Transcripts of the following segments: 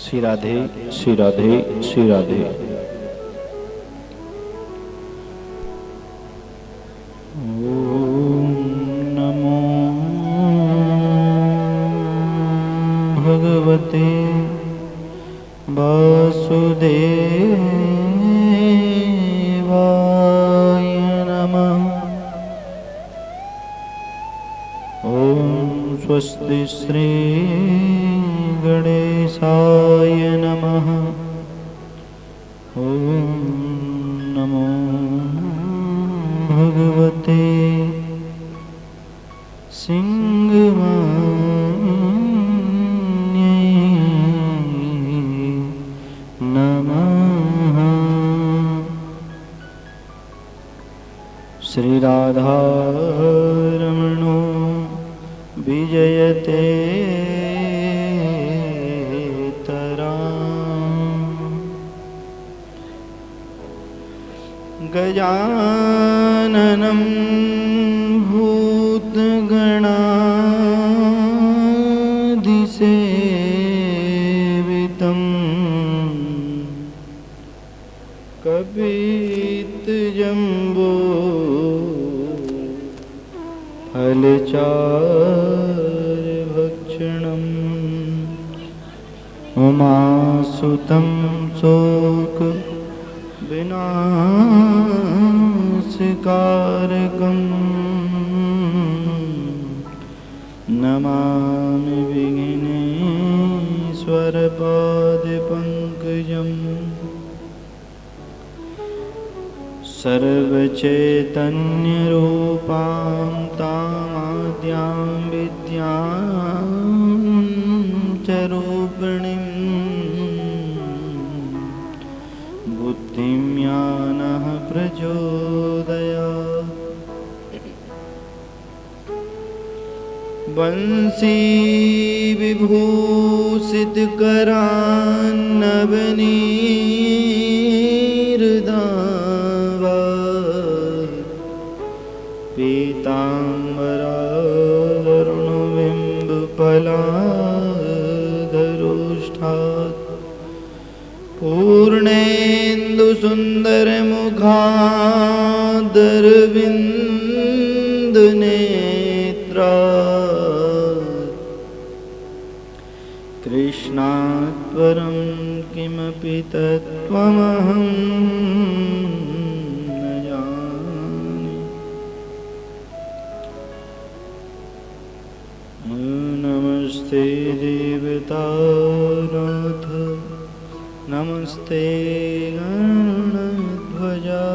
श्री राधे श्री राधे श्री राधे। ओम नमो भगवते वासुदेवाय नमः। ओम स्वस्ति श्री गणेशाय नमः। ओम नमो भगवते सिंहवान्यै नमः। श्री राधा रमणो विजयते गजाननं भूतगणाधिसेवितं कपितजम्बो फलचारुभक्षणम् उमासुतं शोक विनाशकारकं नमामि विघ्नेश्वरपादपङ्कजम्। सर्वचैतन्यरूपां तामाद्यां विद्यां च रूपिणीं बुद्धिं ज्ञानः प्रचोदयात्। वंशी विभूषितकरान्नवनीर्दावा पीताम्बरारुणबिम्बफलाधरोष्ठात् पूर्णेन्दुसुन्दरमुखादरविन्दनेत्रात् कृष्णात् परं किमपि तत्त्वमहं न जाने। नमस्ते देवतानाथ नमस्ते गरुडध्वजा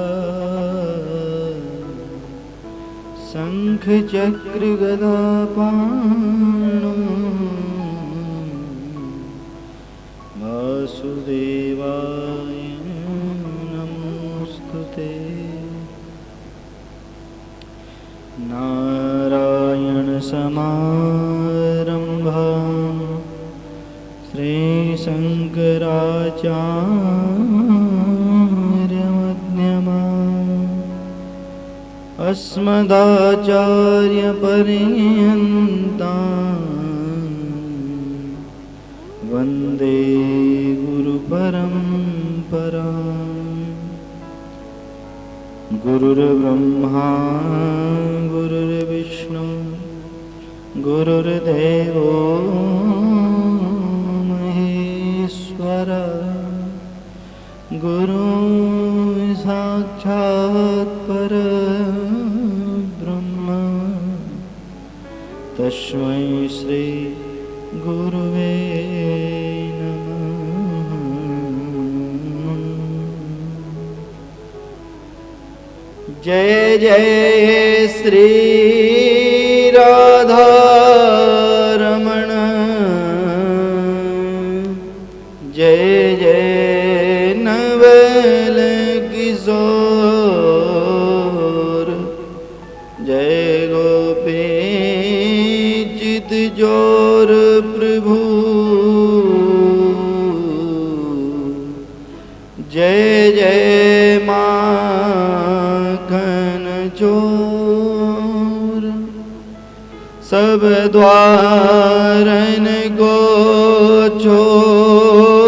शङ्खचक्रगदापाणौ वासुदेवाय नमोस्तुते। नारायणसमारम्भां श्रीशङ्कराचार्यमध्यमाम् अस्मदाचार्यपर्यन्तां वन्दे गुरुपरम्पराम्। गुरुर्ब्रह्मा गुरुर्विष्णु गुरुर्देवो महेश्वर गुरु साक्षात् परब्रह्म तस्मै श्री गुरुवे नमः। जय जय श्री राधा रमण जय जय नवल किशोर जय गोपीचित जोर प्रभु जय जय माखन चोर सब द्वारन को छोड़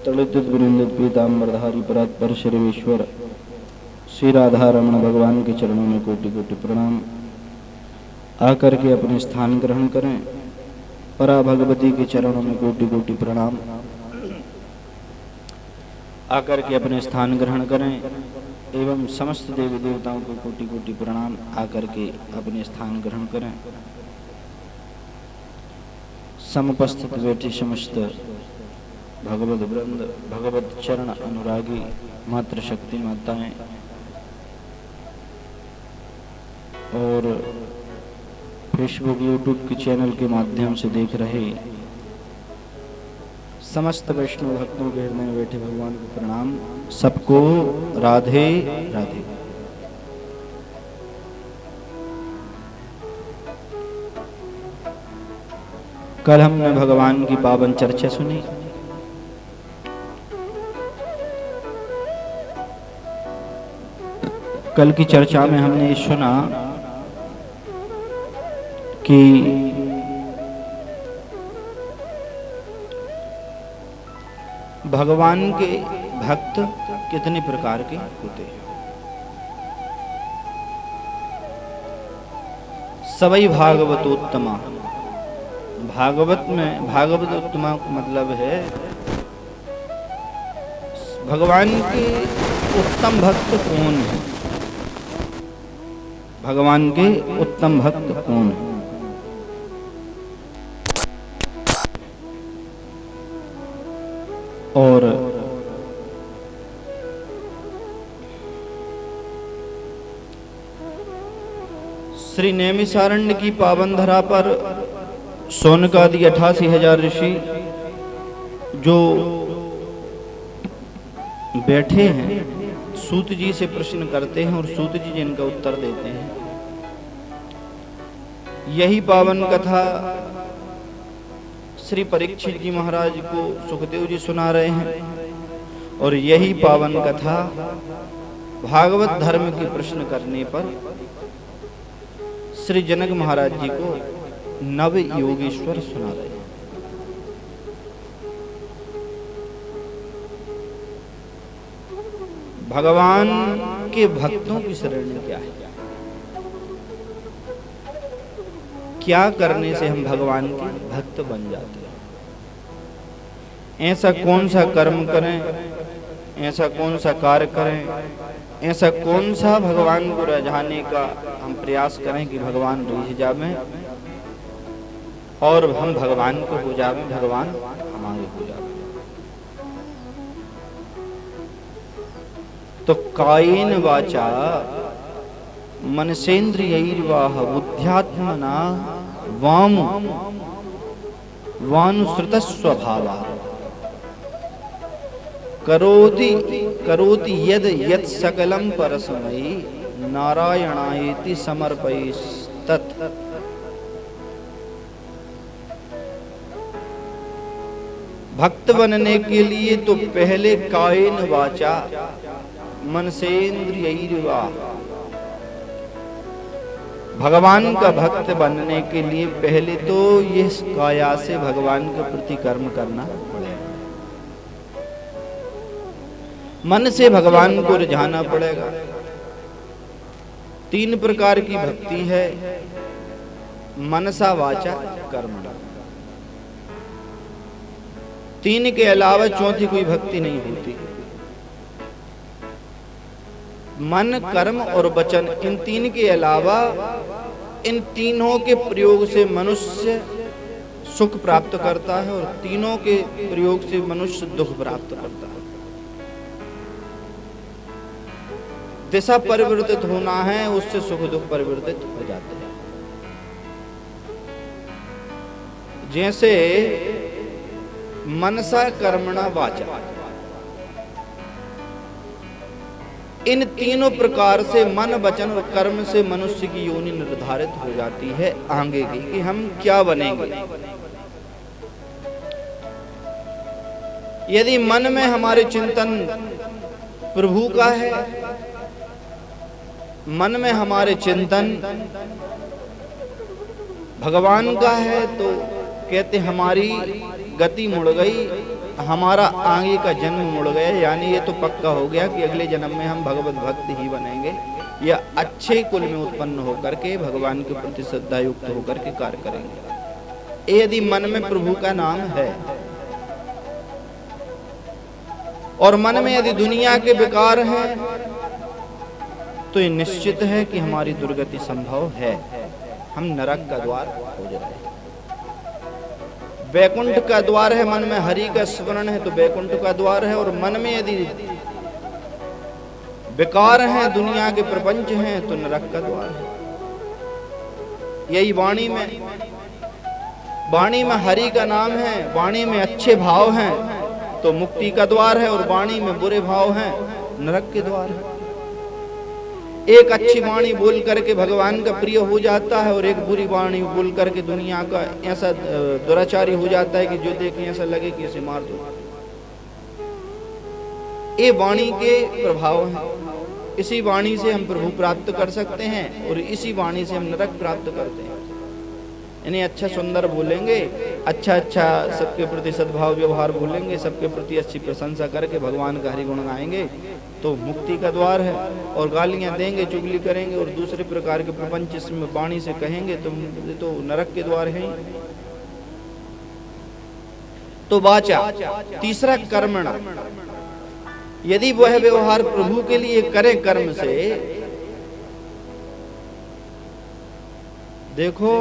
तड़ित वृंदित पीताम्बरधारी परात्पर सर्वेश्वर श्री राधा रमण भगवान के चरणों में कोटि कोटि प्रणाम। आकर के अपने स्थान ग्रहण करें। परा भगवती के चरणों में कोटि कोटि प्रणाम। आकर के अपने स्थान ग्रहण करें एवं समस्त देवी देवताओं को कोटि कोटि प्रणाम। आकर के अपने स्थान ग्रहण करें। समुपस्थित बैठे समस्त भगवत वृंद, भगवत चरण अनुरागी मातृशक्ति माताएं और फेसबुक यूट्यूब के चैनल के माध्यम से देख रहे समस्त वैष्णव भक्तों के हृदय में बैठे भगवान को प्रणाम। सबको राधे राधे। कल हमने भगवान की पावन चर्चा सुनी। कल की चर्चा में हमने ये सुना कि भगवान के भक्त कितने प्रकार के होते हैं। सवै भागवतोत्तमा। भागवत में भागवतोत्तमा का मतलब है भगवान के उत्तम भक्त कौन है। भगवान के उत्तम भक्त कौन है। और श्री नैमिषारण्य की पावन धरा पर शौनकादि 88,000 ऋषि जो बैठे हैं सूत जी से प्रश्न करते हैं और सूत जी जिनका उत्तर देते हैं। यही पावन कथा श्री परीक्षित जी महाराज को सुखदेव जी सुना रहे हैं और यही पावन कथा भागवत धर्म के प्रश्न करने पर श्री जनक महाराज जी को नव योगेश्वर सुना रहे हैं। भगवान के भक्तों की श्रेणी क्या है। क्या करने से हम भगवान के भक्त बन जाते हैं। ऐसा कौन सा कर्म करें, ऐसा कौन सा कार्य करें, ऐसा कौन सा भगवान को रिझाने का हम प्रयास करें कि भगवान रिझ जावे और हम भगवान को हो जावे, भगवान हमारे हो जावे। तो कायेन वाचा मनसेन्द्रियैर्वा बुद्ध्यात्मना वानुसृत स्वभावा करोति यद यत् सकलं परस्मै नारायणायेति समर्पयेस्तत्। भक्त बनने के लिए तो पहले कायेन वाचा मनसेन्द्रियैर्वा, भगवान का भक्त बनने के लिए पहले तो ये काया से भगवान के प्रति कर्म करना पड़ेगा। मन से भगवान को रिझाना पड़ेगा। 3 प्रकार की भक्ति है, मनसा वाचा कर्मणा। 3 के अलावा चौथी कोई भक्ति नहीं होती। मन, कर्म और वचन, इन 3 के अलावा इन तीनों के प्रयोग से मनुष्य सुख प्राप्त करता है और तीनों के प्रयोग से मनुष्य दुख प्राप्त करता है। दिशा परिवर्तित होना है, उससे सुख दुख परिवर्तित हो जाते हैं। जैसे मनसा कर्मणा वाचा, इन तीनों प्रकार से मन, वचन और कर्म से मनुष्य की योनि निर्धारित हो जाती है आगे की कि हम क्या बनेंगे। यदि मन में हमारे चिंतन प्रभु का है, मन में हमारे चिंतन भगवान का है, तो कहते हमारी गति मुड़ गई हमारा आगे का जन्म मुड़ गया, यानी ये तो पक्का हो गया कि अगले जन्म में हम भगवत भक्त ही बनेंगे या अच्छे कुल में उत्पन्न होकर के भगवान के प्रति श्रद्धा युक्त होकर के कार्य करेंगे। यदि मन में प्रभु का नाम है और मन में यदि दुनिया के विकार हैं तो ये निश्चित है कि हमारी दुर्गति संभव है, हम नरक का द्वार हो जाए। वैकुंठ का द्वार है, मन में हरि का स्मरण है तो वैकुंठ का द्वार है, और मन में यदि विकार हैं, दुनिया के प्रपंच हैं तो नरक का द्वार है। यही वाणी में हरि का नाम है, वाणी में अच्छे भाव हैं तो मुक्ति का द्वार है, और वाणी में बुरे भाव हैं नरक के द्वार है। एक अच्छी वाणी बोल करके भगवान का प्रिय हो जाता है और एक बुरी वाणी बोल करके दुनिया का ऐसा दुराचारी हो जाता है कि जो देखे ऐसा लगे कि इसे मार दो। ये वाणी के प्रभाव हैं। इसी वाणी से हम प्रभु प्राप्त कर सकते हैं और इसी वाणी से हम नरक प्राप्त करते हैं। इन्हें अच्छा सुंदर बोलेंगे, अच्छा सबके प्रति सद्भाव व्यवहार बोलेंगे, सबके प्रति अच्छी प्रशंसा करके भगवान का हरि गुण गाएंगे तो मुक्ति का द्वार है। और गालियां देंगे, चुगली करेंगे और दूसरे प्रकार के प्रपंच इसमें वाणी से कहेंगे तो नरक के द्वार है। तो वाचा, तीसरा कर्मणा, यदि वह व्यवहार प्रभु के लिए करे कर्म से, देखो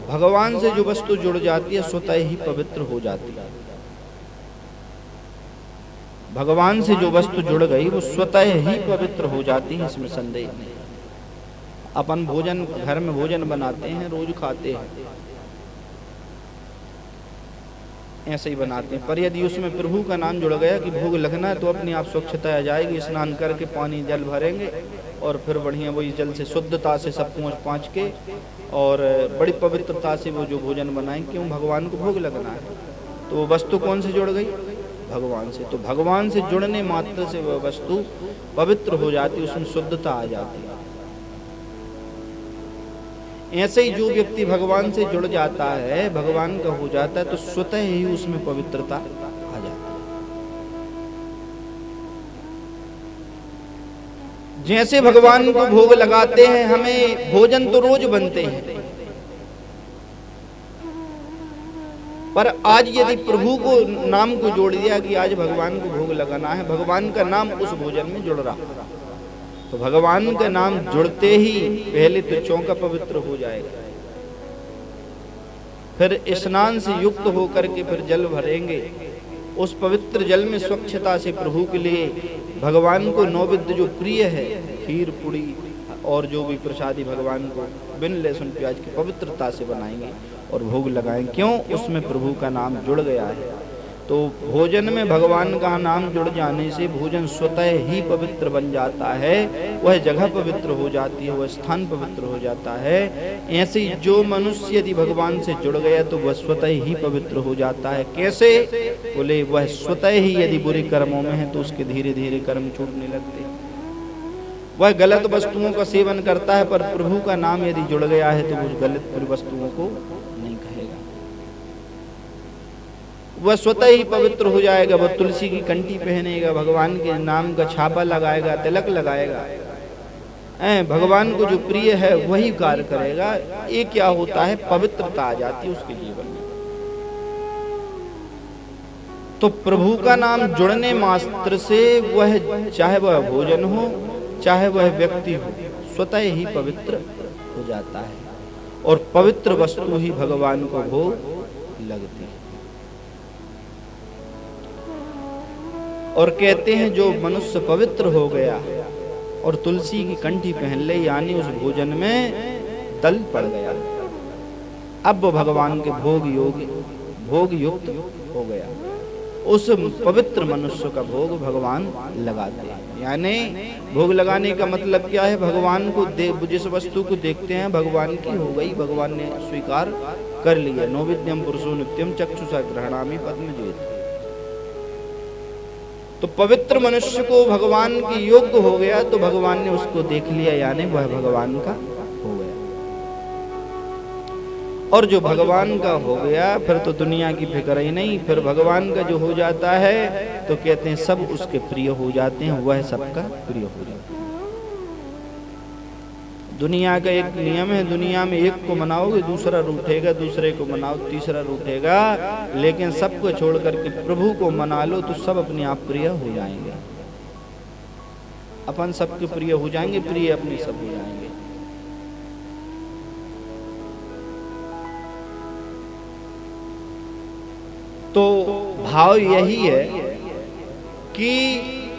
भगवान से जो वस्तु जुड़ जाती है स्वतः ही पवित्र हो जाती है। भगवान से जो वस्तु जुड़ गई वो स्वतः ही पवित्र हो जाती है, इसमें संदेह नहीं। अपन भोजन घर में भोजन बनाते हैं, रोज खाते हैं, ऐसे ही बनाते हैं, पर यदि उसमें प्रभु का नाम जुड़ गया कि भोग लगना है तो अपने आप स्वच्छता आ जाएगी। स्नान करके पानी जल भरेंगे और फिर बढ़िया वही जल से शुद्धता से सब पाँच के और बड़ी पवित्रता से वो जो भोजन बनाएंगे, क्यों भगवान को भोग लगना है। तो वो वस्तु कौन से जुड़ गई? भगवान से। तो भगवान से जुड़ने मात्र से वह वस्तु पवित्र हो जाती, उसमें शुद्धता आ जाती है। ऐसे ही जो व्यक्ति भगवान से जुड़ जाता है, भगवान का हो जाता है, तो स्वतः ही उसमें पवित्रता आ जाती है। जैसे भगवान को भोग लगाते हैं, हमें भोजन तो रोज बनते हैं, पर आज यदि प्रभु को नाम को जोड़ दिया कि आज भगवान को भोग लगाना है, भगवान का नाम उस भोजन में जुड़ रहा, तो भगवान का नाम जुड़ते ही पहले तो चौका पवित्र हो जाएगा, फिर स्नान से युक्त होकर के फिर जल भरेंगे। उस पवित्र जल में स्वच्छता से प्रभु के लिए भगवान को नैवेद्य जो प्रिय है, खीर पूड़ी और जो भी प्रसादी भगवान को बिन लहसुन प्याज की पवित्रता से बनाएंगे और भोग लगाएंगे। क्यों? उसमें प्रभु का नाम जुड़ गया है। तो भोजन में भगवान का नाम जुड़ जाने से भोजन स्वतः ही पवित्र बन जाता है, वह जगह पवित्र हो जाती है, वह स्थान पवित्र हो जाता है। ऐसे ही जो मनुष्य यदि भगवान से जुड़ गया तो वह स्वतः ही पवित्र हो जाता है। कैसे? बोले वह स्वतः ही यदि बुरे कर्मों में है तो उसके धीरे धीरे कर्म छूटने लगते हैं। वह गलत वस्तुओं का सेवन करता है, पर प्रभु का नाम यदि जुड़ गया है तो उस गलत वस्तुओं को नहीं कहेगा, वह स्वतः ही पवित्र हो जाएगा। वह तुलसी की कंठी पहनेगा, भगवान के नाम का छापा लगाएगा, तिलक लगाएगा, भगवान को जो प्रिय है वही कार्य करेगा। ये क्या होता है? पवित्रता आ जाती है उसके जीवन में। तो प्रभु का नाम जुड़ने मात्र से वह, चाहे वह भोजन हो चाहे वह व्यक्ति हो, स्वतः ही पवित्र हो जाता है और पवित्र वस्तु ही भगवान को भोग लगती है। और कहते हैं जो मनुष्य पवित्र हो गया और तुलसी की कंठी पहन ले, यानी उस भोजन में दल पड़ गया, अब वो भगवान के भोग युक्त हो गया। उस पवित्र मनुष्य का भोग भगवान लगाते हैं। यानी भोग लगाने का मतलब क्या है? भगवान को जिस वस्तु को देखते हैं भगवान की हो गई, भगवान ने स्वीकार कर लिया। नैवेद्यम पुरुषो नित्यम चक्षुषा ग्रहणामि पद्मजेत। तो पवित्र मनुष्य को भगवान की योग्य हो गया तो भगवान ने उसको देख लिया, यानी वह भगवान का हो गया। और जो भगवान का हो गया फिर तो दुनिया की फिक्र ही नहीं। फिर भगवान का जो हो जाता है तो कहते हैं सब उसके प्रिय हो जाते हैं, वह सबका प्रिय हो जाता है। दुनिया का एक नियम है, दुनिया में एक को मनाओगे दूसरा रूठेगा, दूसरे को मनाओ तीसरा रूठेगा, लेकिन सबको छोड़ करके प्रभु को मना लो तो सब अपने आप प्रिय हो जाएंगे। अपन सबके प्रिय हो जाएंगे, प्रिय अपने सब हो जाएंगे। तो भाव यही है कि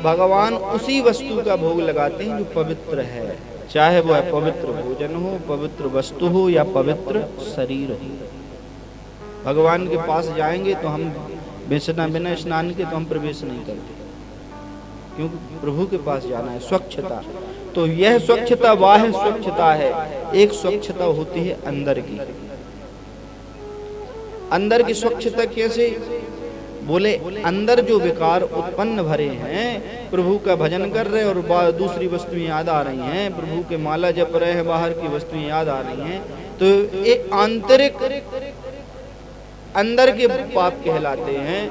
भगवान उसी वस्तु का भोग लगाते हैं जो पवित्र है, चाहे वो पवित्र भोजन हो, पवित्र वस्तु हो या पवित्र शरीर हो। भगवान के पास जाएंगे तो हम बिना स्नान के तो हम प्रवेश नहीं करते, क्योंकि प्रभु के पास जाना है। स्वच्छता, तो यह स्वच्छता बाह्य स्वच्छता है। एक स्वच्छता होती है अंदर की। अंदर की स्वच्छता कैसे? बोले अंदर जो विकार उत्पन्न भरे हैं, प्रभु का भजन कर रहे और दूसरी वस्तुएं याद आ रही हैं, प्रभु के माला जप रहे हैं, बाहर की वस्तुएं याद आ रही हैं, तो एक आंतरिक अंदर के पाप कहलाते हैं,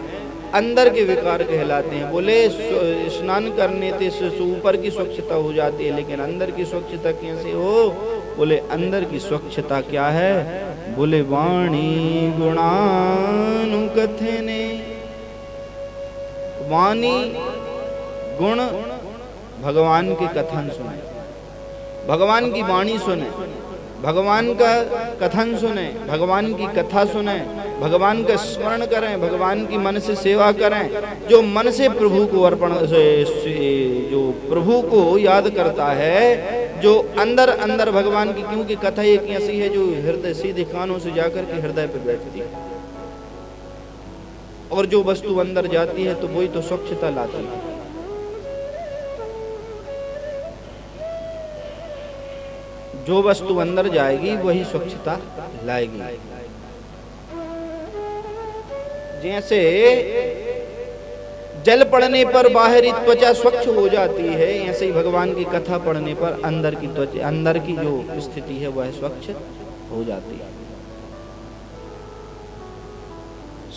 अंदर के विकार कहलाते हैं। बोले स्नान करने से ऊपर की स्वच्छता हो जाती है, लेकिन अंदर की स्वच्छता कैसे हो? बोले अंदर की स्वच्छता क्या है? बोले वाणी गुणानुकथने, वाणी गुण भगवान के कथन सुने, भगवान की वाणी सुने, भगवान का कथन सुने, भगवान की कथा सुने, भगवान का स्मरण करें, भगवान की मन से सेवा करें। जो मन से प्रभु को अर्पण, जो प्रभु को याद करता है, जो अंदर अंदर भगवान की, क्योंकि कथा एक ऐसी है जो हृदय सीधे कानों से जाकर के हृदय पर बैठती है, और जो वस्तु अंदर जाती है तो वही तो स्वच्छता लाती है। जो वस्तु अंदर जाएगी वही स्वच्छता लाएगी। जैसे जल पड़ने पर बाहरी त्वचा स्वच्छ हो जाती है, ऐसे ही भगवान की कथा पढ़ने पर अंदर की त्वचा, अंदर की जो स्थिति है वह स्वच्छ हो जाती है।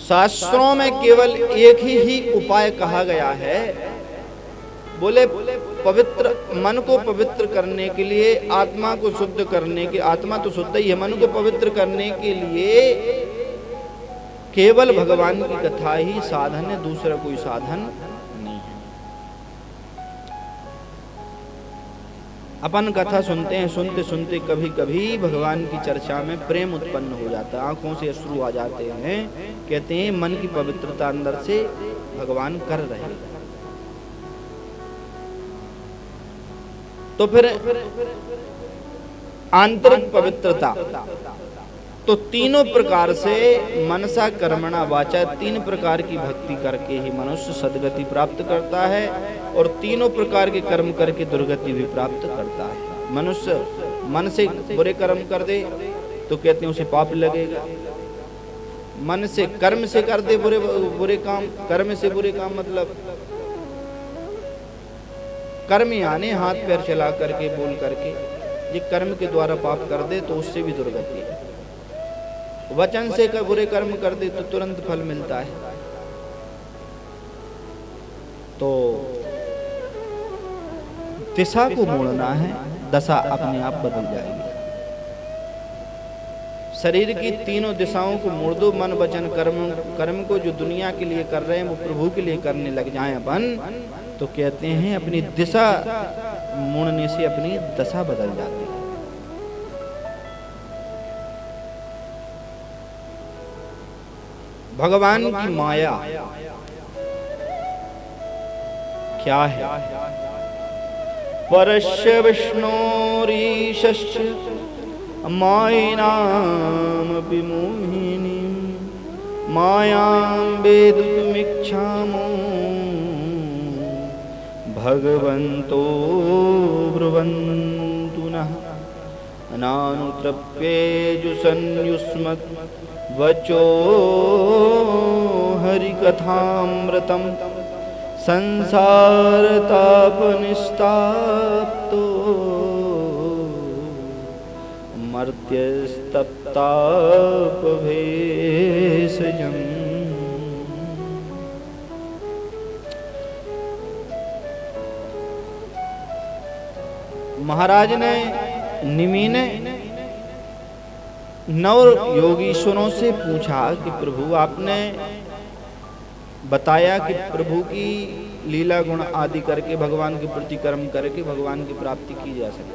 शास्त्रों में केवल एक ही उपाय कहा गया है। बोले पवित्र मन को पवित्र करने के लिए, आत्मा को शुद्ध करने के, आत्मा तो शुद्ध ही है, मन को पवित्र करने के लिए केवल भगवान की कथा ही साधन है, दूसरा कोई साधन नहीं है। अपन कथा सुनते हैं, सुनते सुनते कभी कभी भगवान की चर्चा में प्रेम उत्पन्न हो जाता है, आंखों से अश्रु आ जाते हैं। कहते हैं मन की पवित्रता अंदर से भगवान कर रहे हैं। तो फिर आंतरिक पवित्रता, तो तीनों प्रकार से मनसा कर्मणा वाचा, तीन प्रकार की भक्ति करके ही मनुष्य सद्गति प्राप्त करता है, और तीनों प्रकार के कर्म करके दुर्गति भी प्राप्त करता है। मनुष्य मन से बुरे कर्म कर दे तो कहते हैं उसे पाप लगेगा, मन से कर्म से कर दे बुरे काम, कर्म से बुरे काम मतलब कर्म यानी हाथ पैर चला करके बोल करके, ये कर्म के द्वारा पाप कर दे तो उससे भी दुर्गति है। वचन से का बुरे कर्म कर दे तो तुरंत फल मिलता है। तो दिशा को मोड़ना है, दशा अपने आप बदल जाएगी। शरीर की तीनों दिशाओं को मोड़ दो, मन वचन कर्म को जो दुनिया ń के लिए कर रहे हैं वो प्रभु के लिए करने लग जाएं अपन, तो कहते हैं अपनी दिशा मोड़ने से अपनी दशा बदल जाती है। भगवान की माया क्या है? परस्य विष्णोरीशश्च मायिनाम विमोहिनी मायां वेदितुमिच्छामो भगवन्तो ब्रुवन्तु नः नानुतृप्येजुसंयुष्मत् वचो हरिकथामृतं संसारतापनिस्ताप्तो मर्त्यस्तप्तापभेषजम्। महाराज ने निमि ने नव योगीश्वरों से पूछा कि प्रभु, आपने बताया कि प्रभु की लीला गुण आदि करके भगवान के प्रति कर्म करके भगवान की प्राप्ति की जा सकती है।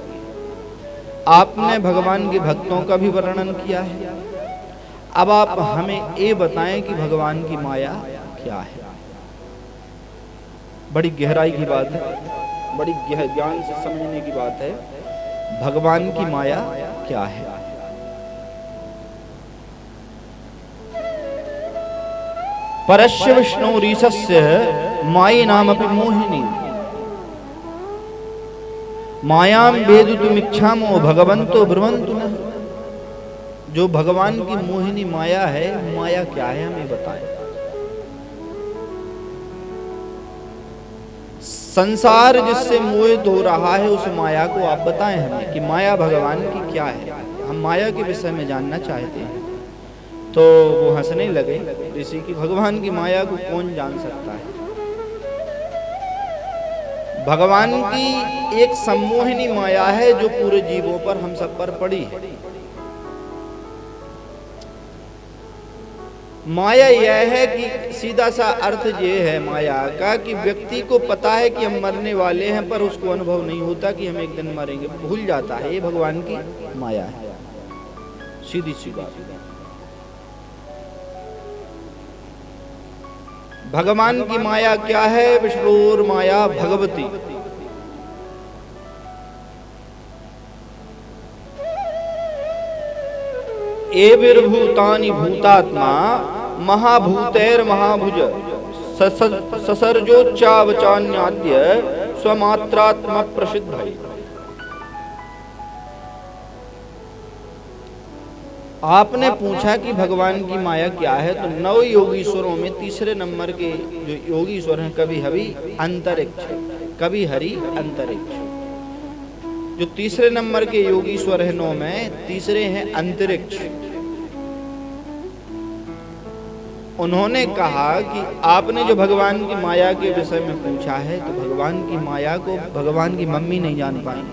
आपने भगवान के भक्तों का भी वर्णन किया है। अब आप हमें ये बताएं कि भगवान की माया क्या है। बड़ी गहराई की बात है, बड़ी ज्ञान से समझने की बात है। भगवान की माया क्या है? परस्य विष्णु रीसस्य मायी नाम अपि मोहिनी मायाम वेदुतुमिच्छामो भगवंतो ब्रुवन्तु नः। जो भगवान की मोहिनी माया है, माया क्या है हमें बताएं। संसार जिससे मोहित हो रहा है उस माया को आप बताएं हमें कि माया भगवान की क्या है। हम माया के विषय में जानना चाहते हैं। तो वो हंसने लगे ऋषि की, भगवान की माया को कौन जान सकता है। भगवान की एक सम्मोहिनी माया है जो पूरे जीवों पर, हम सब पर पड़ी है। माया यह है कि सीधा सा अर्थ ये है माया का कि व्यक्ति को पता है कि हम मरने वाले हैं, पर उसको अनुभव नहीं होता कि हम एक दिन मरेंगे, भूल जाता है। ये भगवान की माया है, सीधी सी बात। भगवान की माया क्या है? विष्णुर माया भगवती। एभिर्भूतानि भूतात्मा महाभूतैर महाभुज ससर्जोच्चावचान्याद्य स्वमात्रात्म प्रसिद्ध। आपने पूछा कि भगवान की माया क्या है, तो नव योगीश्वरों में तीसरे नंबर के जो योगीश्वर हैं, कभी हरि अंतरिक्ष, कभी हरि अंतरिक्ष। जो तीसरे नंबर के योगीश्वर हैं नौ में, तीसरे हैं अंतरिक्ष। उन्होंने कहा कि आपने जो भगवान की माया के विषय में पूछा है, तो भगवान की माया को भगवान की मम्मी नहीं जान पाएंगे,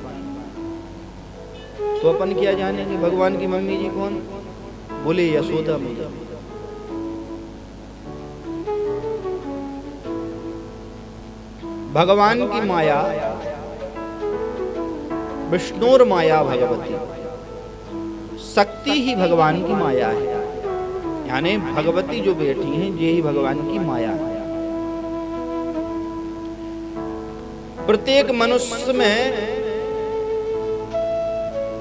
तो अपन क्या जानेंगे? भगवान की मम्मी जी कौन? बोले यशोदा मैया। भगवान की माया विष्णुर माया भगवती, शक्ति ही भगवान की माया है। यानी भगवती जो बैठी हैं ये ही भगवान की माया है। प्रत्येक मनुष्य में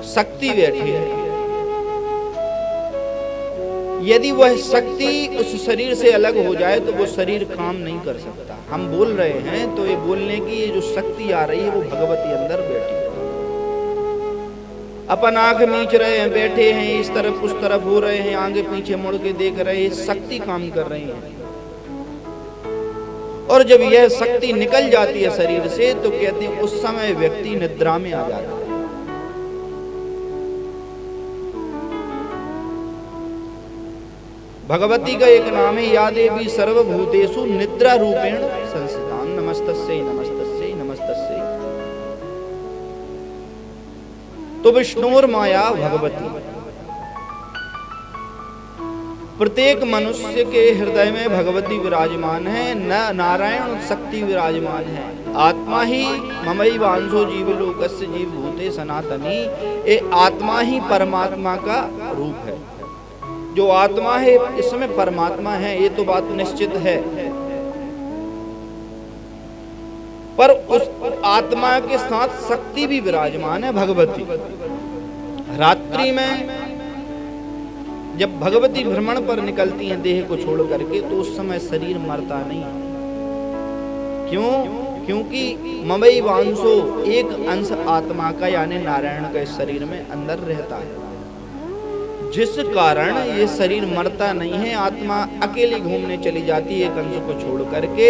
शक्ति बैठी है। यदि वह शक्ति उस शरीर से अलग हो जाए तो वो शरीर काम नहीं कर सकता। हम बोल रहे हैं तो ये बोलने की ये जो शक्ति आ रही है वो भगवती अंदर बैठी है। अपन आंख मीच रहे हैं, बैठे हैं, इस तरफ उस तरफ हो रहे हैं, आगे पीछे मुड़ के देख रहे हैं, शक्ति काम कर रही है। और जब यह शक्ति निकल जाती है शरीर से तो कहते हैं उस समय व्यक्ति निद्रा में आ जाता है। भगवती का एक नाम है या देवी सर्वभूतेषु निद्रा रूपेण संस्थितां नमस्तस्यै नमस्तस्यै नमस्तस्यै। तो विष्णुर माया भगवती। प्रत्येक मनुष्य के हृदय में भगवती विराजमान है, न नारायण शक्ति विराजमान है। आत्मा ही ममैवांशो जीवलोकस्य जीवभूते सनातनी। ये आत्मा ही परमात्मा का रूप है। जो आत्मा है इसमें परमात्मा है, ये तो बात निश्चित है। पर उस आत्मा के साथ शक्ति भी विराजमान है भगवती। रात्रि में जब भगवती भ्रमण पर निकलती हैं देह को छोड़ करके, तो उस समय शरीर मरता नहीं। क्यों? क्योंकि ममैवांशो एक अंश आत्मा का यानी नारायण का इस शरीर में अंदर रहता है, जिस कारण ये शरीर मरता नहीं है। आत्मा अकेली घूमने चली जाती है एक अंश को छोड़ करके,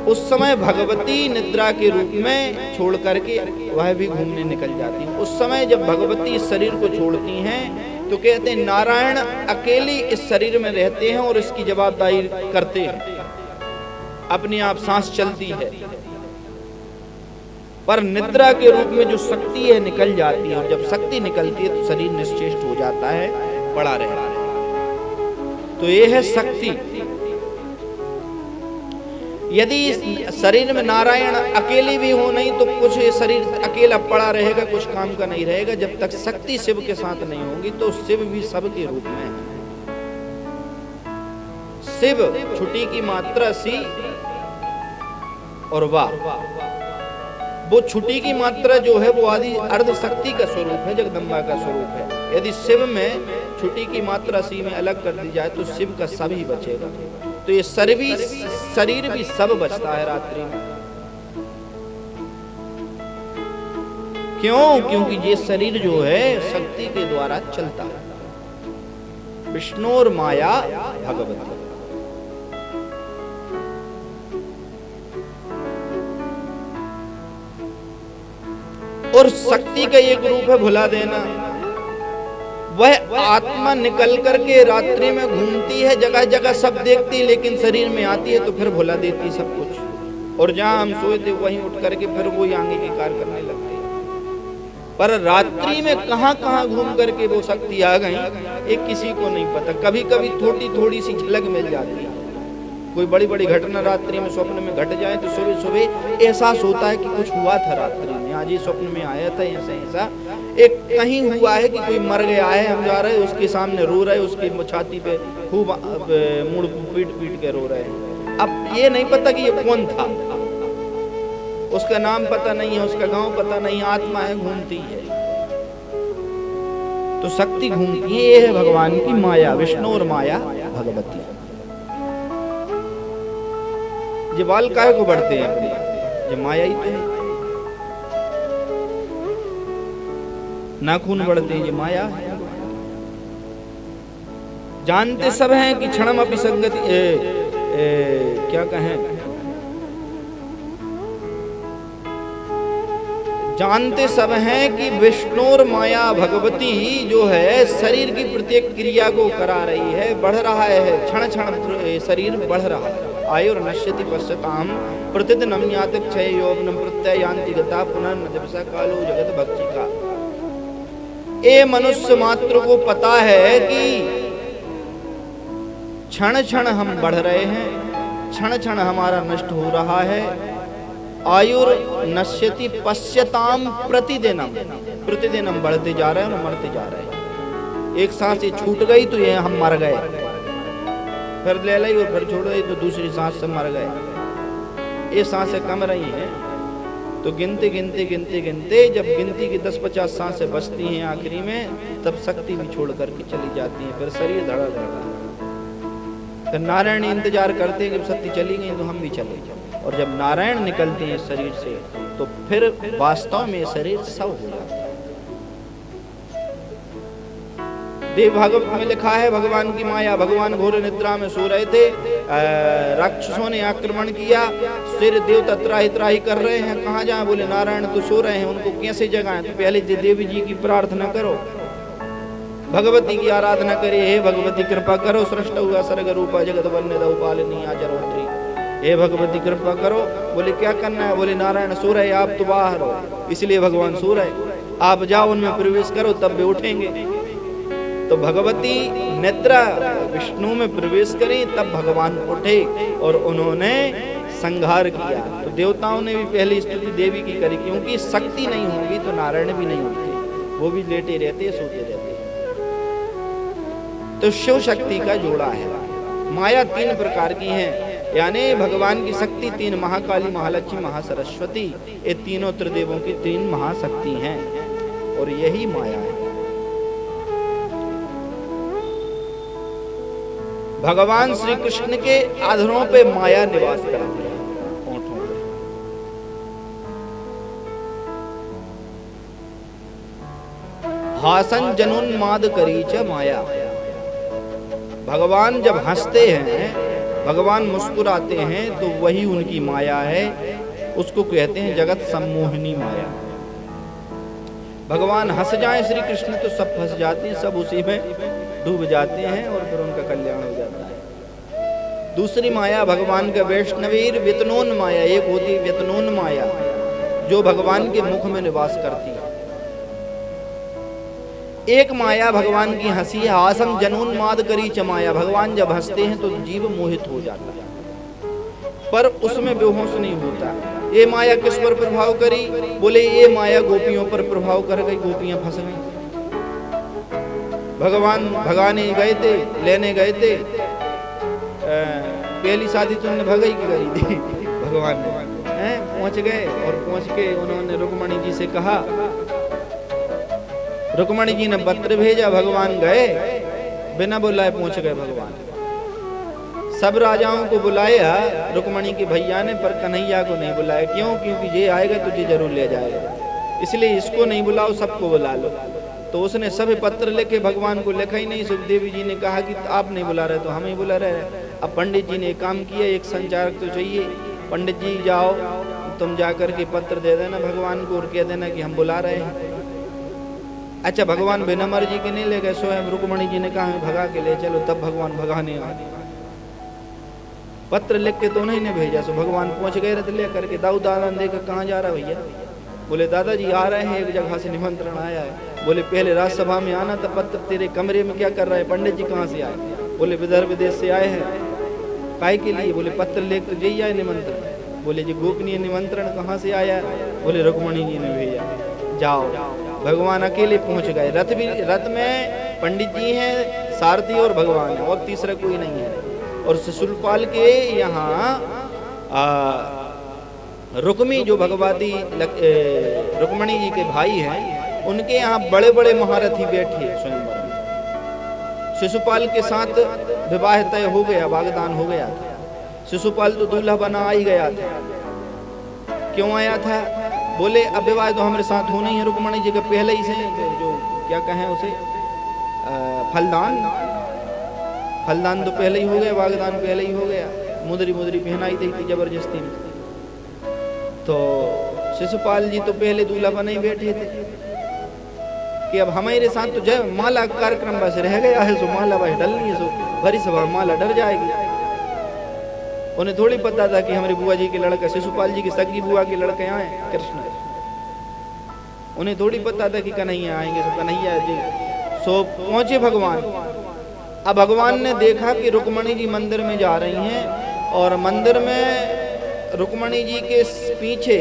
उस समय भगवती निद्रा के रूप में छोड़ करके वह भी घूमने निकल जाती हैं। उस समय जब भगवती इस शरीर को छोड़ती हैं तो कहते हैं नारायण अकेले इस शरीर में रहते हैं और इसकी जवाबदारी करते हैं, अपने आप सांस चलती है। पर निद्रा के रूप में जो शक्ति है निकल जाती है, और जब शक्ति निकलती है तो शरीर निश्चेष्ट हो जाता है, पड़ा रहता है। तो ये है शक्ति। यदि शरीर में नारायण अकेले भी हो नहीं तो कुछ शरीर अकेला पड़ा रहेगा, कुछ काम का नहीं रहेगा। जब तक शक्ति शिव के साथ नहीं होगी तो शिव भी सबके रूप में है। शिव छुटी की मात्रा सी और वाह, वो छुटी की मात्रा जो है वो आदि अर्ध शक्ति का स्वरूप है, जगदम्बा का स्वरूप है। यदि शिव में छुटी की मात्रा सी में अलग कर दी जाए तो शिव का सब ही बचेगा। तो ये शरीर भी सब बचता है रात्रि में। क्यों? क्योंकि ये शरीर जो है शक्ति के द्वारा चलता है। विष्णु और माया भगवती। और शक्ति का एक रूप है भुला देना। वह आत्मा निकल करके रात्रि में घूमती है, जगह जगह सब देखती है, लेकिन शरीर में आती है तो फिर भुला देती सब कुछ। और जहां हम सोए थे वहीं उठ करके फिर वो आगे के कार्य करने लगती है। पर रात्रि में कहां कहां घूम करके वो शक्ति आ गई एक किसी को नहीं पता। कभी कभी थोड़ी सी झलक मिल जाती है। कोई बड़ी बड़ी घटना रात्रि में स्वप्न में घट जाए तो सुबह सुबह एहसास होता है कि कुछ हुआ था रात्रि में, आज ये स्वप्न में आया था ऐसा। एक कहीं हुआ है कि कोई मर गया है, हम जा रहे हैं उसके सामने रो रहे, उसकी छाती पे खूब मुड़ पीट पीट के रो रहे हैं। अब ये नहीं पता कि ये कौन था, उसका नाम पता नहीं है, उसका गांव पता नहीं, आत्मा है घूमती है। तो शक्ति घूमती है, ये है भगवान की माया, विष्णु और माया भगवती। ये बाल काहे को बढ़ते हैं अपने, ये माया ही तो है। नाखून बढ़ते हैं, ये माया है। जानते सब हैं कि क्षणम अपि संगति क्या कहें, जानते सब हैं कि विष्णु और माया भगवती जो है शरीर की प्रत्येक क्रिया को करा रही है, बढ़ रहा है, क्षण क्षण शरीर बढ़ रहा है। आयुर नश्यति पश्यताम प्रतिदिनम याति क्षय यौवनम प्रत्ययान्ति गता पुनः न जपसा कालो जगत भक्ति का। ए मनुष्य मात्र को पता है कि क्षण क्षण हम बढ़ रहे हैं, क्षण क्षण हमारा नष्ट हो रहा है। आयुर नश्यति पश्यताम प्रतिदिनम, प्रतिदिन हम बढ़ते जा रहे हैं और मरते जा रहे हैं। एक सांस ये छूट गई तो ये हम मर गए, फिर ले ली और फिर छोड़ गई तो दूसरी सांस से मर गए। ये सांसें कम रही हैं तो गिनते गिनते गिनते गिनते जब गिनती की 10-50 सांसें बचती हैं आखिरी में, तब शक्ति भी छोड़ करके चली जाती है, फिर शरीर धड़ा धड़ा। फिर नारायण इंतजार करते हैं, जब शक्ति चली गई तो हम भी चले जाए। और जब नारायण निकलते हैं शरीर से तो फिर वास्तव में शरीर सब हो जाता है। देव भागवत में लिखा है भगवान की माया, भगवान घोर निद्रा में सो रहे थे, राक्षसों ने आक्रमण किया, सिर देवता त्राही त्राही कर रहे हैं, कहाँ जाए, बोले नारायण तो सो रहे हैं, उनको कैसे जगाएं। तो पहले देवी जी की प्रार्थना करो, भगवती की आराधना करे, हे भगवती कृपा करो, सृष्ट हुआ सर्ग रूपा जगत वन्य दौ पालिनी आजरोत्री, हे भगवती कृपा करो। बोले क्या करना है, बोले नारायण सो रहे, आप तो बाहर हो, इसलिए भगवान सो रहे, आप जाओ उनमें प्रवेश करो तब वे उठेंगे। तो भगवती निद्रा विष्णु में प्रवेश करी, तब भगवान उठे और उन्होंने संहार किया। तो देवताओं ने भी पहली स्तुति देवी की करी, क्योंकि शक्ति नहीं होगी तो नारायण भी नहीं उठते, वो भी लेटे रहते, सोते रहते। तो शिव शक्ति का जोड़ा है। माया 3 प्रकार की है, यानी भगवान की शक्ति 3, महाकाली, महालक्ष्मी, महासरस्वती, ये तीनों त्रिदेवों की 3 महाशक्ति हैं और यही माया है। भगवान श्री कृष्ण के अधरों पे माया निवास करती है, होठों पे। हासन जनुन्माद करी च माया, भगवान जब हंसते हैं भगवान मुस्कुराते हैं तो वही उनकी माया है, उसको कहते हैं जगत सम्मोहिनी माया। भगवान हंस जाए श्री कृष्ण तो सब फंस जाते हैं, सब उसी में डूब जाते हैं और फिर उनका कल्याण हो जाता है। दूसरी माया भगवान का वैष्णवीर वितनोन माया, एक होती वितनोन माया जो भगवान के मुख में निवास करती है। एक माया भगवान की हंसी है, आसम जनून माद करी चमाया, भगवान जब हंसते हैं तो जीव मोहित हो जाता है पर उसमें बेहोश नहीं होता। ये माया किस पर प्रभाव करी? बोले ये माया गोपियों पर प्रभाव कर गई, गोपियां फंस गई। भगवान भगाने गए थे, लेने गए थे, पहली शादी तुमने भगाई की करी थी भगवान ने, पहुंच गए और पहुंच के उन्होंने रुक्मणी जी से कहा, रुक्मणी जी ने पत्र भेजा, भगवान गए, बिना बुलाए पहुंच गए भगवान। सब राजाओं को बुलाया रुक्मणी के भैया ने, पर कन्हैया को नहीं बुलाया। क्यों? क्योंकि ये आएगा तुझे जरूर ले जाएगा, इसलिए इसको नहीं बुलाओ, सबको बुला लो। तो उसने सभी पत्र लेके भगवान को लिखा ही नहीं। सुखदेवी जी ने कहा कि आप नहीं बुला रहे तो हम ही बुला रहे हैं। अब पंडित जी ने एक काम किया, एक संचारक तो चाहिए। पंडित जी जाओ, तुम जाकर के पत्र दे देना भगवान को और कह देना कि हम बुला रहे हैं। अच्छा, भगवान बिना मर्जी के नहीं ले गए, स्वयं रुक्मणी जी ने कहा भगा के ले चलो, तब भगवान भगाने आए। पत्र लिख के तो उन्हीं ने भेजा। सो भगवान पहुंच गए रथ ले करके। दाऊद आनंद देकर कहाँ जा रहा भैया? बोले दादाजी आ रहे हैं, एक जगह से निमंत्रण आया है। बोले पहले राज्यसभा में आना था, पत्र तेरे कमरे में क्या कर रहा है? पंडित जी कहाँ से आए? बोले विदर्भ देश से आए हैं। काय के लिए? बोले पत्र लेकर तो जई आए निमंत्रण। बोले जी गोपनीय निमंत्रण कहाँ से आया? बोले रुक्मणी जी ने भेजा। जाओ। भगवान अकेले पहुंच गए। रथ में पंडित जी हैं, सारथी और भगवान है, और तीसरा कोई नहीं है। और शिशुपाल के यहाँ रुक्मी जो भगवती रुक्मणी जी के भाई हैं, उनके यहाँ बड़े बड़े महारथी बैठे स्वयंवर में। शिशुपाल के साथ विवाह तय हो गया, वागदान हो गया था। शिशुपाल तो दूल्हा बना ही गया था। क्यों आया था? बोले अब विवाह तो हमारे साथ होना ही है। रुक्मणी जी के पहले ही से जो क्या कहें उसे फलदान तो पहले ही हो गया, वागदान पहले ही हो गया। मुदरी पहनाई दी थी जबरदस्ती में। तो शिशुपाल जी तो पहले दूल्हा बने ही बैठे थे कि अब हमारे साथ तो जय माला कार्यक्रम बस रह गया है, सो माला बस डलनी है, सो भरी सभा माला डर जाएगी। उन्हें थोड़ी पता था कि हमारी बुआ जी के लड़का, शिशुपाल जी की सगी बुआ के लड़के आए कृष्ण। उन्हें थोड़ी पता था कि कन्हैया आएंगे। सो कन्हैया जी सो पहुंचे भगवान। अब भगवान ने देखा कि रुक्मणी जी मंदिर में जा रही हैं और मंदिर में रुक्मणी जी के पीछे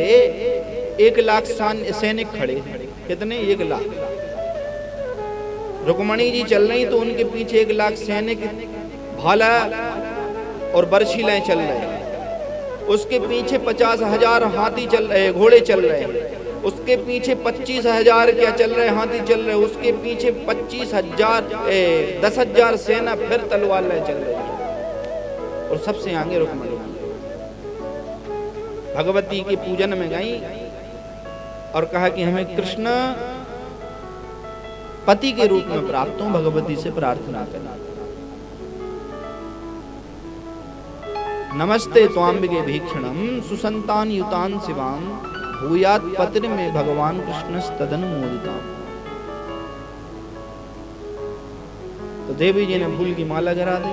1 लाख सैनिक खड़े हैं। कितने? 1 लाख। रुक्मणी जी चल रही तो उनके पीछे 1 लाख सैनिक भाला और बरछीलें चल रहे हैं। उसके पीछे 50,000 हाथी चल रहे, घोड़े चल रहे हैं। उसके पीछे 25,000 क्या चल रहे, हाथी चल रहे। उसके पीछे 10,000 सेना फिर तलवार चल रही है। और सबसे आगे रुक्मणी भगवती के पूजन में गई और कहा कि हमें कृष्ण पति के रूप में प्राप्त हो, भगवती से प्रार्थना करना। नमस्ते त्वाम्बिके भीक्षणम सुसंतान युतान शिवाम भूयात पत्र में भगवान कृष्ण तदनुमोदिता। तो देवी जी ने फूल की माला गिरा दी।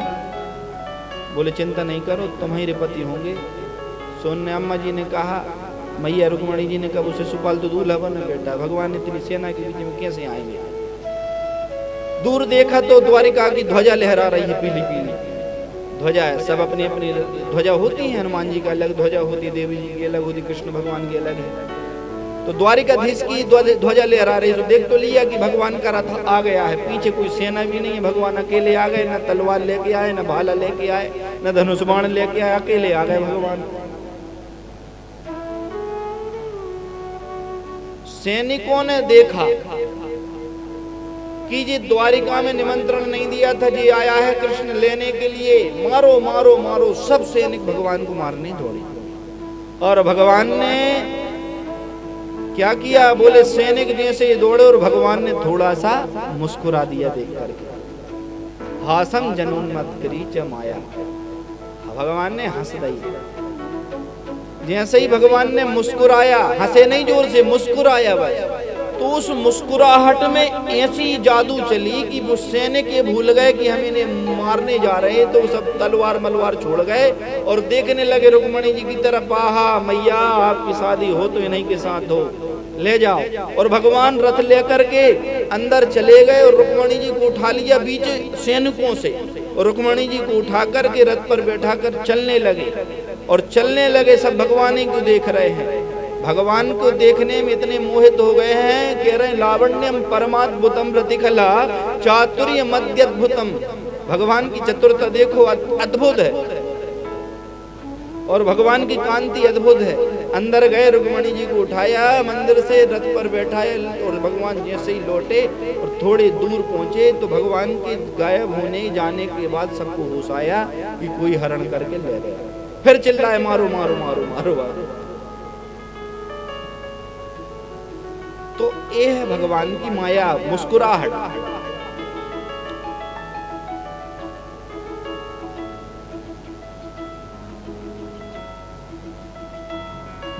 बोले चिंता नहीं करो, तुम्हारे पति होंगे। सोने अम्मा जी ने कहा, मैया रुक्मणी जी ने कहा उसे शिशुपाल तो दूल्हा बना बेटा, भगवान इतनी सेना के बीच में कैसे आएंगे? दूर देखा तो द्वारिका की ध्वजा लहरा रही है, पीली पीली ध्वजा है। सब अपनी अपनी ध्वजा होती है, हनुमान जी का अलग ध्वजा होती है, देवी जी की अलग होती, कृष्ण भगवान की अलग है। तो द्वारिकाधीश की ध्वजा लहरा रही है। तो देख तो लिया कि भगवान का रथ आ गया है, पीछे कोई सेना भी नहीं है, भगवान अकेले आ गए। न तलवार लेके आए, न भाला लेके आए, न धनुष बाण लेके आए, अकेले आ गए भगवान। सैनिकों ने देखा कि जी द्वारिका में निमंत्रण नहीं दिया था, जी आया है कृष्ण लेने के लिए, मारो मारो मारो। सब सैनिक भगवान को मारने दौड़े। और भगवान ने क्या किया? बोले सैनिक जैसे दौड़े और भगवान ने थोड़ा सा मुस्कुरा दिया देख करके। हासम जनोन्मत करी च माया। भगवान ने हंस दी। जैसे ही भगवान ने मुस्कुराया, हंसे नहीं जोर से, मुस्कुराया बस, तो उस मुस्कुराहट में ऐसी जादू चली कि वो सैनिक ये भूल गए कि हम इन्हें मारने जा रहे हैं, तो सब तलवार मलवार छोड़ गए और देखने लगे रुक्मणी जी की तरफ। आहा मैया, आपकी शादी हो तो इन्हीं के साथ हो, ले जाओ। और भगवान रथ लेकर के अंदर चले गए और रुक्मणी जी को उठा लिया बीच सैनिकों से, और रुक्मणी जी को उठा करके रथ पर बैठा कर चलने लगे। और चलने लगे, सब भगवान ही को देख रहे हैं। भगवान को देखने में इतने मोहित हो गए हैं, कह रहे हैं लावण्यम परमाद्भुतम रतिकला चातुर्य मध्यद्भुतम। भगवान की चतुरता देखो, अद्भुत है, और भगवान की कांति अद्भुत है। अंदर गए, रुक्मणी जी को उठाया, मंदिर से रथ पर बैठाया, और भगवान जैसे ही लौटे और थोड़े दूर पहुंचे तो भगवान के गायब होने जाने के बाद सबको होश आया कि कोई हरण करके ले गया। फिर चिल्लाए मारो मारो मारो मारो मारो। तो ये है भगवान की माया, मुस्कुराहट।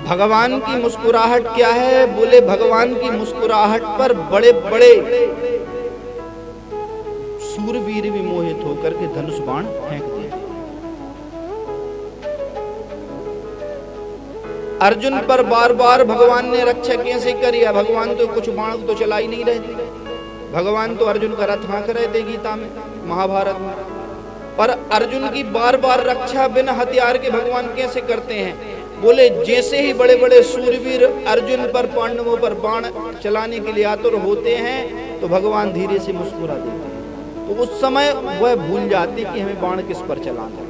भगवान की मुस्कुराहट क्या है? बोले भगवान की मुस्कुराहट पर बड़े बड़े सूरवीर भी मोहित होकर के धनुष बाण फेंक दिए। अर्जुन पर बार बार भगवान ने रक्षा कैसे करी? भगवान तो कुछ बाण तो चला ही नहीं रहे थे। भगवान तो अर्जुन का रथ हाँक रहे थे गीता में, महाभारत में। पर अर्जुन की बार बार रक्षा बिना हथियार के भगवान कैसे करते हैं? बोले जैसे ही बड़े बड़े सूरवीर अर्जुन पर, पांडवों पर बाण चलाने के लिए आतुर होते हैं तो भगवान धीरे से मुस्कुरा देते हैं। तो उस समय वह भूल जाते कि हमें बाण किस पर चलाना,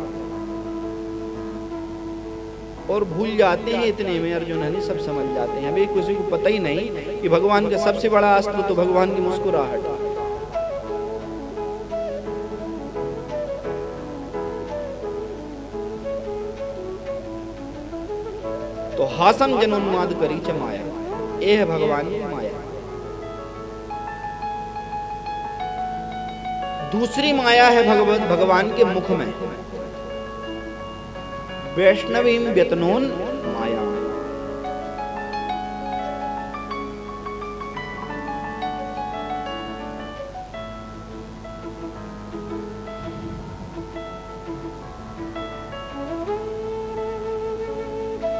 और भूल जाते हैं। इतने में अर्जुन हनी सब समझ जाते हैं। अभी किसी को पता ही नहीं कि भगवान का सबसे बड़ा अस्त्र तो भगवान की मुस्कुराहट। तो हासन जनोन्माद करी चमाया, ये है भगवान की माया। दूसरी माया है भगवान के मुख में, वैष्णवीम व्यतनोन माया।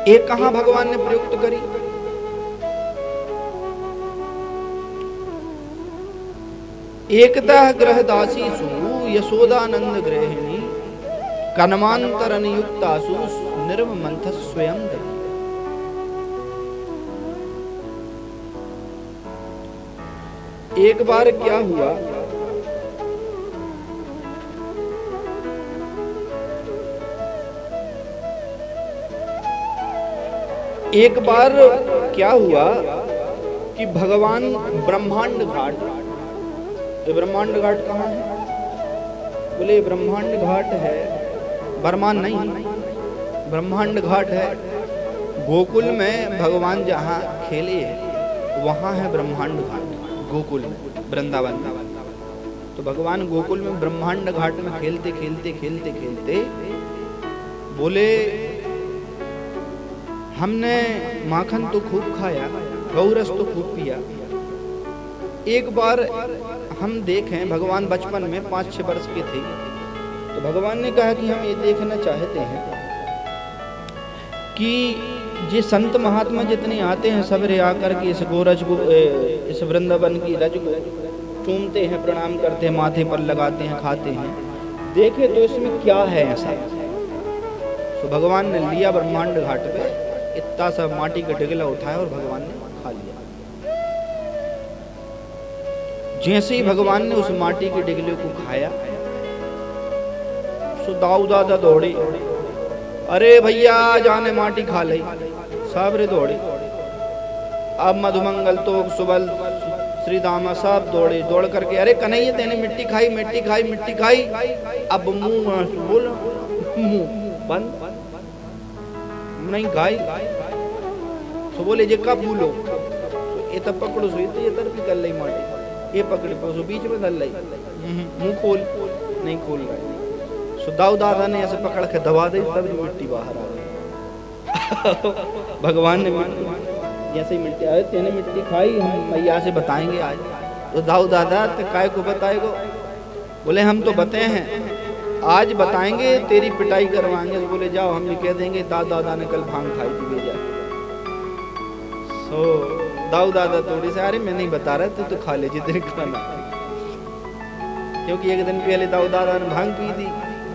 एक कहां भगवान ने प्रयुक्त करी? एकता ग्रहदासीसु यशोदानंद गृहिणी कनमांतरन युक्तासु निर्ममंथ स्वयं। एक बार क्या हुआ, एक बार क्या हुआ कि भगवान ब्रह्मांड घाट, ब्रह्मांड घाट कहाँ है? बोले ब्रह्मांड घाट है, बरमान नहीं, ब्रह्मांड घाट है। गोकुल में भगवान जहाँ खेले है वहाँ है ब्रह्मांड घाट, गोकुल वृंदावन। तो भगवान गोकुल में ब्रह्मांड घाट में खेलते खेलते खेलते खेलते बोले हमने माखन तो खूब खाया, गौरस तो खूब पिया। एक बार हम देखें, भगवान बचपन में 5-6 वर्ष के थे, तो भगवान ने कहा कि हम ये देखना चाहते हैं कि ये संत महात्मा जितने आते हैं सवेरे आकर के इस गोरज को, इस वृंदावन की रज को चूमते हैं, प्रणाम करते हैं, माथे पर लगाते हैं, खाते हैं, देखे तो इसमें क्या है ऐसा। तो भगवान ने लिया ब्रह्मांड घाट पे इतना सा माटी का ढिगला उठाया और भगवान ने खा लिया। जैसे ही भगवान ने उस माटी के ढिगले को खाया, सो दाऊ दादा दौड़े, अरे भैया जाने माटी खा ली, साबरे दौड़े। अब मधुमंगल तो सुबल श्री दामा साहब दौड़े, दौड़ करके अरे कन्हैया तेने मिट्टी खाई, मिट्टी खाई, मिट्टी खाई। अब मुंह बोल, मुंह बंद नहीं खाई। तो बोले जे कब बोलो, ये तब पकड़ो सो ये तरफ कर ली माटी, ये पकड़े सो बीच में धल ली, मुंह खोल नहीं खोल रहा। सो सो दाऊ दादा ने ऐसे पकड़ के दबा दी, सब मिट्टी बाहर आ गई। भगवान ने जैसे ही मिट्टी आए तेने मिट्टी खाई, हम मैया से बताएंगे आज। तो दाऊ दादा तो काय को बताएगो? बोले हम तो बताए हैं, आज बताएंगे, तेरी पिटाई करवाएंगे। तो बोले जाओ, हम भी कह देंगे दादा ने कल भांग खाई थी बेजा। सो दाऊ दादा थोड़ी से, अरे मैं नहीं बता रहा, तू खा ले जितने खाना, क्योंकि एक दिन पहले दाऊ दादा ने भांग पी थी।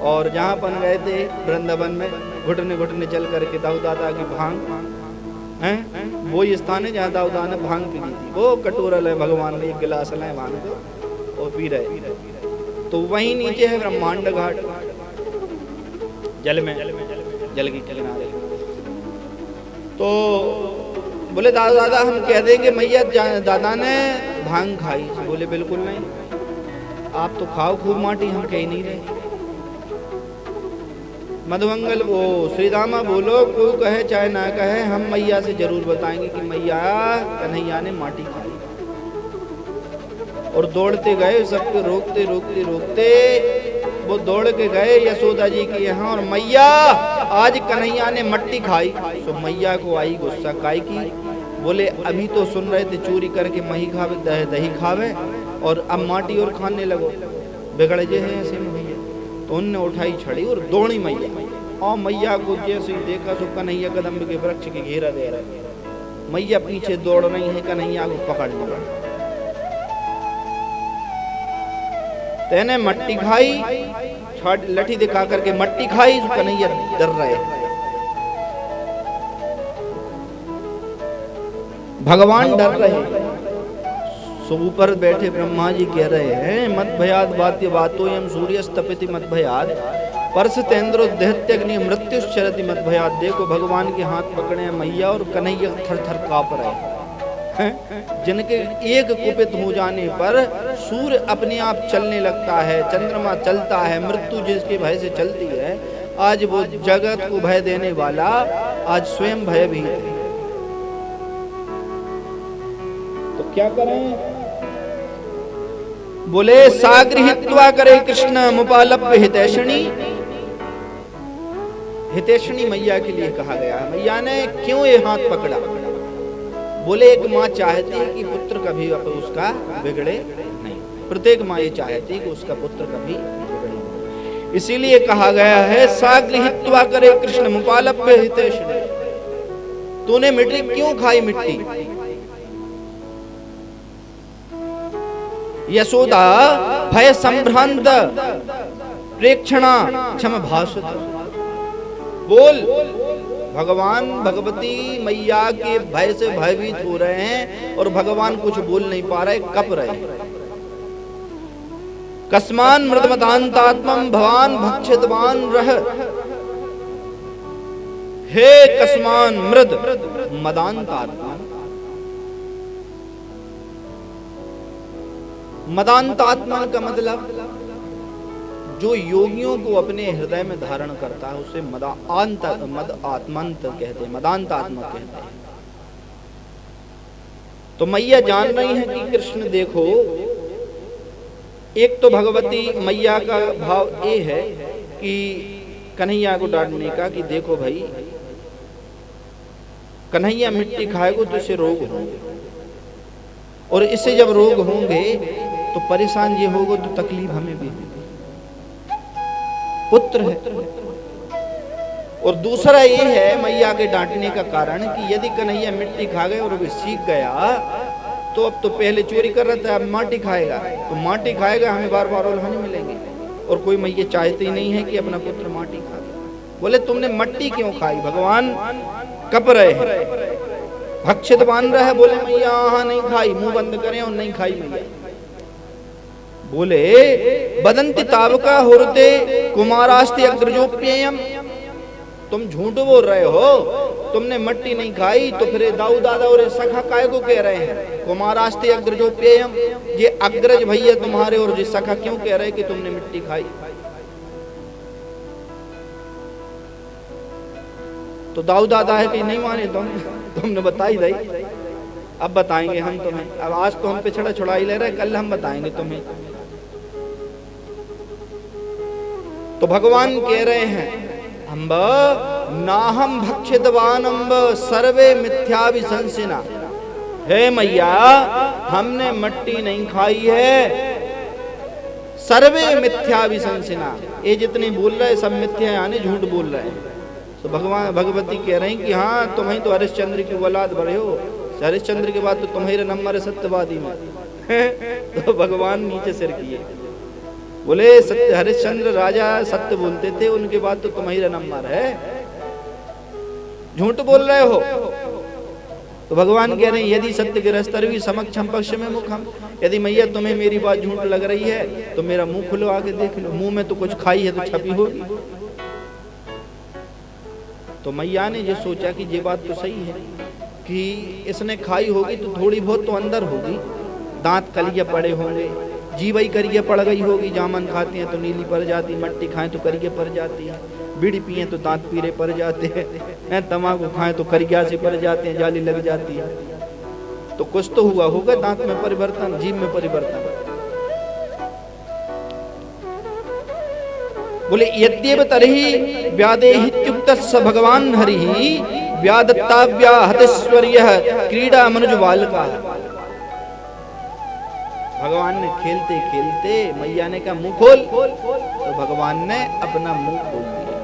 और जहाँ अपन गए थे वृंदावन में, घुटने घुटने चल करके दाऊ दादा की भांग हैं, वो ही स्थान है जहाँ दाऊ दादा ने भांग पी थी। वो कटोरा ले भगवान ने एक गिलास लाए भांग को और पी रहे। तो वहीं नीचे है ब्रह्मांड घाट, जल में, जल की किनारे। तो बोले दादा हम कह देंगे मैया दादा ने भांग खाई। बोले बिल्कुल नहीं, आप तो खाओ खूब माटी, हम कह नहीं रहे। मधुमंगल वो श्री रामा बोलो, कोई कहे चाहे ना कहे, हम मैया से जरूर बताएंगे कि मैया कन्हैया ने माटी खाई। और दौड़ते गए, सबको रोकते रोकते रोकते वो दौड़ के गए यशोदा जी के यहाँ, और मैया आज कन्हैया ने मट्टी खाई। तो मैया को आई गुस्सा, काय की? बोले अभी तो सुन रहे थे चोरी करके मही खावे, दही खावे, और अब माटी और खाने लगो, बिगड़े जे हैं ऐसे मैया। तो उनने उठाई छड़ी और दौड़ी मैया, और मैया को जैसे ही देखा तो कन्हैया कदम के वृक्ष के घेरा दे रहे, मैया पीछे दौड़ रही है, कन्हैया को पकड़ लिया। तेने मट्टी खाई, लठी दिखा करके मट्टी खाई, तो कन्हैया डर रहे। भगवान डर रहे। सो ऊपर बैठे ब्रह्मा जी कह रहे हैं, मत भयाद वाद्य बातो यम सूर्यस्तपिति मत भयाद परसतेंद्रो दहत्यग्नि मृत्युश्चरति मत भयाद। देखो भगवान के हाथ पकड़े हैं मैया, और कन्हैया थर थर कांप रहे हैं, जिनके एक कुपित हो जाने पर सूर्य अपने आप चलने लगता है, चंद्रमा चलता है, मृत्यु जिसके भय से चलती है। आज वो जगत को भय देने वाला आज स्वयं भयभीत है। तो क्या करें? बोले सागृहीत्वा करे कृष्ण मुपालप्य हितैषणी। हितैषणी मैया के लिए कहा गया है। मैया ने क्यों ये हाथ पकड़ा? बोले एक माँ चाहती है कि पुत्र कभी उसका बिगड़े नहीं, प्रत्येक माँ ये चाहती कि उसका पुत्र कभी बिगड़े नहीं, इसीलिए कहा गया है सागृहीत्वा करे कृष्ण मुपालप्य हितैषणी। तूने मिट्टी क्यों खाई? मिट्टी यशोदा भय संभ्रांत प्रेक्षणा क्षम भाषित। बोल, भगवान भगवती मैया के भय से भयभीत हो रहे हैं और भगवान कुछ बोल नहीं पा रहे, कप रहे। कस्मान मृदमतांतात्मम भवान भक्षितवान रह। हे कस्मान मृद मदांतात्मा। मदांतात्मा का मतलब जो योगियों को अपने हृदय में धारण करता है उसे मद आत्मंत कहते हैं, मदांतात्मा कहते हैं। तो मैया जान रही है कि कृष्ण देखो, एक तो भगवती मैया का भाव ये है कि कन्हैया को डांटने का कि देखो भाई कन्हैया मिट्टी खाएगा तो इसे रोग होंगे, और इससे जब रोग होंगे तो परेशान ये होगा तो तकलीफ हमें भी होगी, पुत्र है। और दूसरा ये है मैया के डांटने का कारण कि यदि कन्हैया मिट्टी खा गए और वो सीख गया तो अब तो पहले चोरी कर रहा था, अब माटी खाएगा, तो माटी खाएगा हमें बार बार और नहीं मिलेंगे, और कोई मैया चाहती नहीं है कि अपना पुत्र माटी खा। बोले तुमने मट्टी क्यों खाई? भगवान कप रहे हैं, भक्षित बांध रहा है। बोले मैया हाँ नहीं खाई, मुंह बंद करें और नहीं खाई मैया। बोले बदंती तावका होरते कुमारास्ति अग्रजोप्ययम। तुम झूठ बोल रहे हो, तुमने मट्टी नहीं खाई तो फिर दाऊ दादा और सखा काय को कह रहे हैं कुमारास्ति अग्रजोप्ययम। ये अग्रज भैया तुम्हारे और ये सखा क्यों कह रहे कि तुमने मिट्टी खाई? तो दाऊ दादा है कि नहीं माने तुमने बताई दई, अब बताएंगे हम तुम्हें। अब आज तो हम पे छुड़ाई ले रहे, कल हम बताएंगे तुम्हें। तो भगवान कह रहे हैं अम्ब नाहम भक्षितवानम्ब सर्वे मिथ्याभिशंसिना, हे मैया हमने मट्टी नहीं खाई है, सर्वे मिथ्याभिशंसिना, ये जितने बोल रहे हैं सब मिथ्या यानी झूठ बोल रहे हैं। तो भगवान भगवती कह रहे हैं कि हाँ तुम्हें तो हरिश्चंद्र की औलाद बड़े हो, हरिश्चंद्र के बाद तो तुम्हारे नंबर है सत्यवादी में। तो भगवान नीचे सिर किए, बोले सत्य हरिश्चंद्र राजा सत्य बोलते थे, उनके बाद तो तुम्हारा नंबर है, झूठ बोल रहे हो। तो भगवान कह रहे हैं यदि सत्य गिरस्तर भी समक्षम पक्ष में मुखम, यदि मैया तुम्हें मेरी बात झूठ लग रही है तो मेरा मुंह खुलवा के देख लो, मुंह में तो कुछ खाई है तो छपी होगी। तो मैया ने ये सोचा कि ये बात तो सही है कि इसने खाई होगी तो थोड़ी बहुत तो अंदर होगी, दांत कलिया पड़े होंगे, जीवई करिए पड़ गई होगी, जामन खाती हैं तो नीली पड़ जाती, मट्टी खाएं तो करिए पड़ जाती है, बीड़ी पिए तो दांत पीरे पड़ जाते हैं, तम्बाकू खाएं तो करिया से पड़ जाते हैं, जाली लग जाती है। तो कुछ तो हुआ होगा, दांत में परिवर्तन, जीभ में परिवर्तन। बोले यद्येव तरहि व्यादेहित्युक्तस्य भगवान हरिहि व्यादत्ताव्या हतैश्वर्यः क्रीडा मनुज बालका। भगवान ने खेलते खेलते मैया ने कहा मुंह खोल, तो भगवान ने अपना मुंह खोल दिया।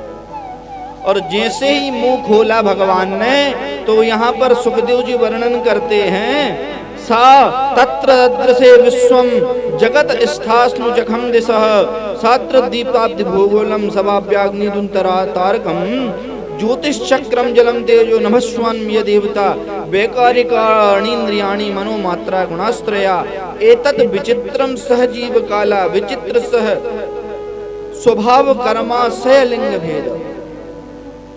और जैसे ही मुंह खोला भगवान ने, तो यहाँ पर सुखदेव जी वर्णन करते हैं सा तत्र दृशे विश्वम जगत स्थास्नु जखम दिशः सात्र दीपाब्धि भूगोलम सवाव्याग्निदुंतरा तारकम ज्योतिश्चक्रम जलम तेजो नभस्वान्य देवता वैकारिकाणीन्द्रियाणि मनोमात्रा गुणास्त्रया एतत् विचित्रम सहजीव काला विचित्र सह स्वभाव कर्मा सहलिंग भेद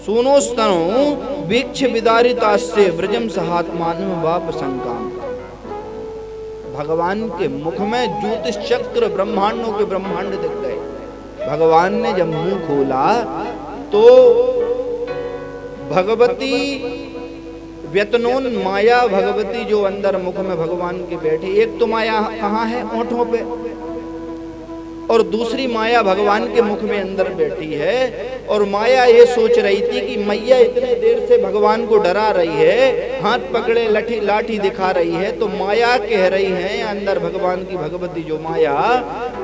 सोनोस्तनो वीक्ष विदारितास्य व्रजम सहात्मान वाप संकाम। भगवान के मुख में ज्योतिष चक्र ब्रह्मांडों के ब्रह्मांड दिख गए। भगवान ने जब मुंह खोला तो भगवती व्यतनोन माया भगवती जो अंदर मुख में भगवान के बैठी, एक तो माया कहाँ है ओंठों पे, और दूसरी माया भगवान के मुख में अंदर बैठी है। और माया ये सोच रही थी कि मैया इतने देर से भगवान को डरा रही है, हाथ पकड़े लाठी दिखा रही है, तो माया कह रही है अंदर भगवान की भगवती जो माया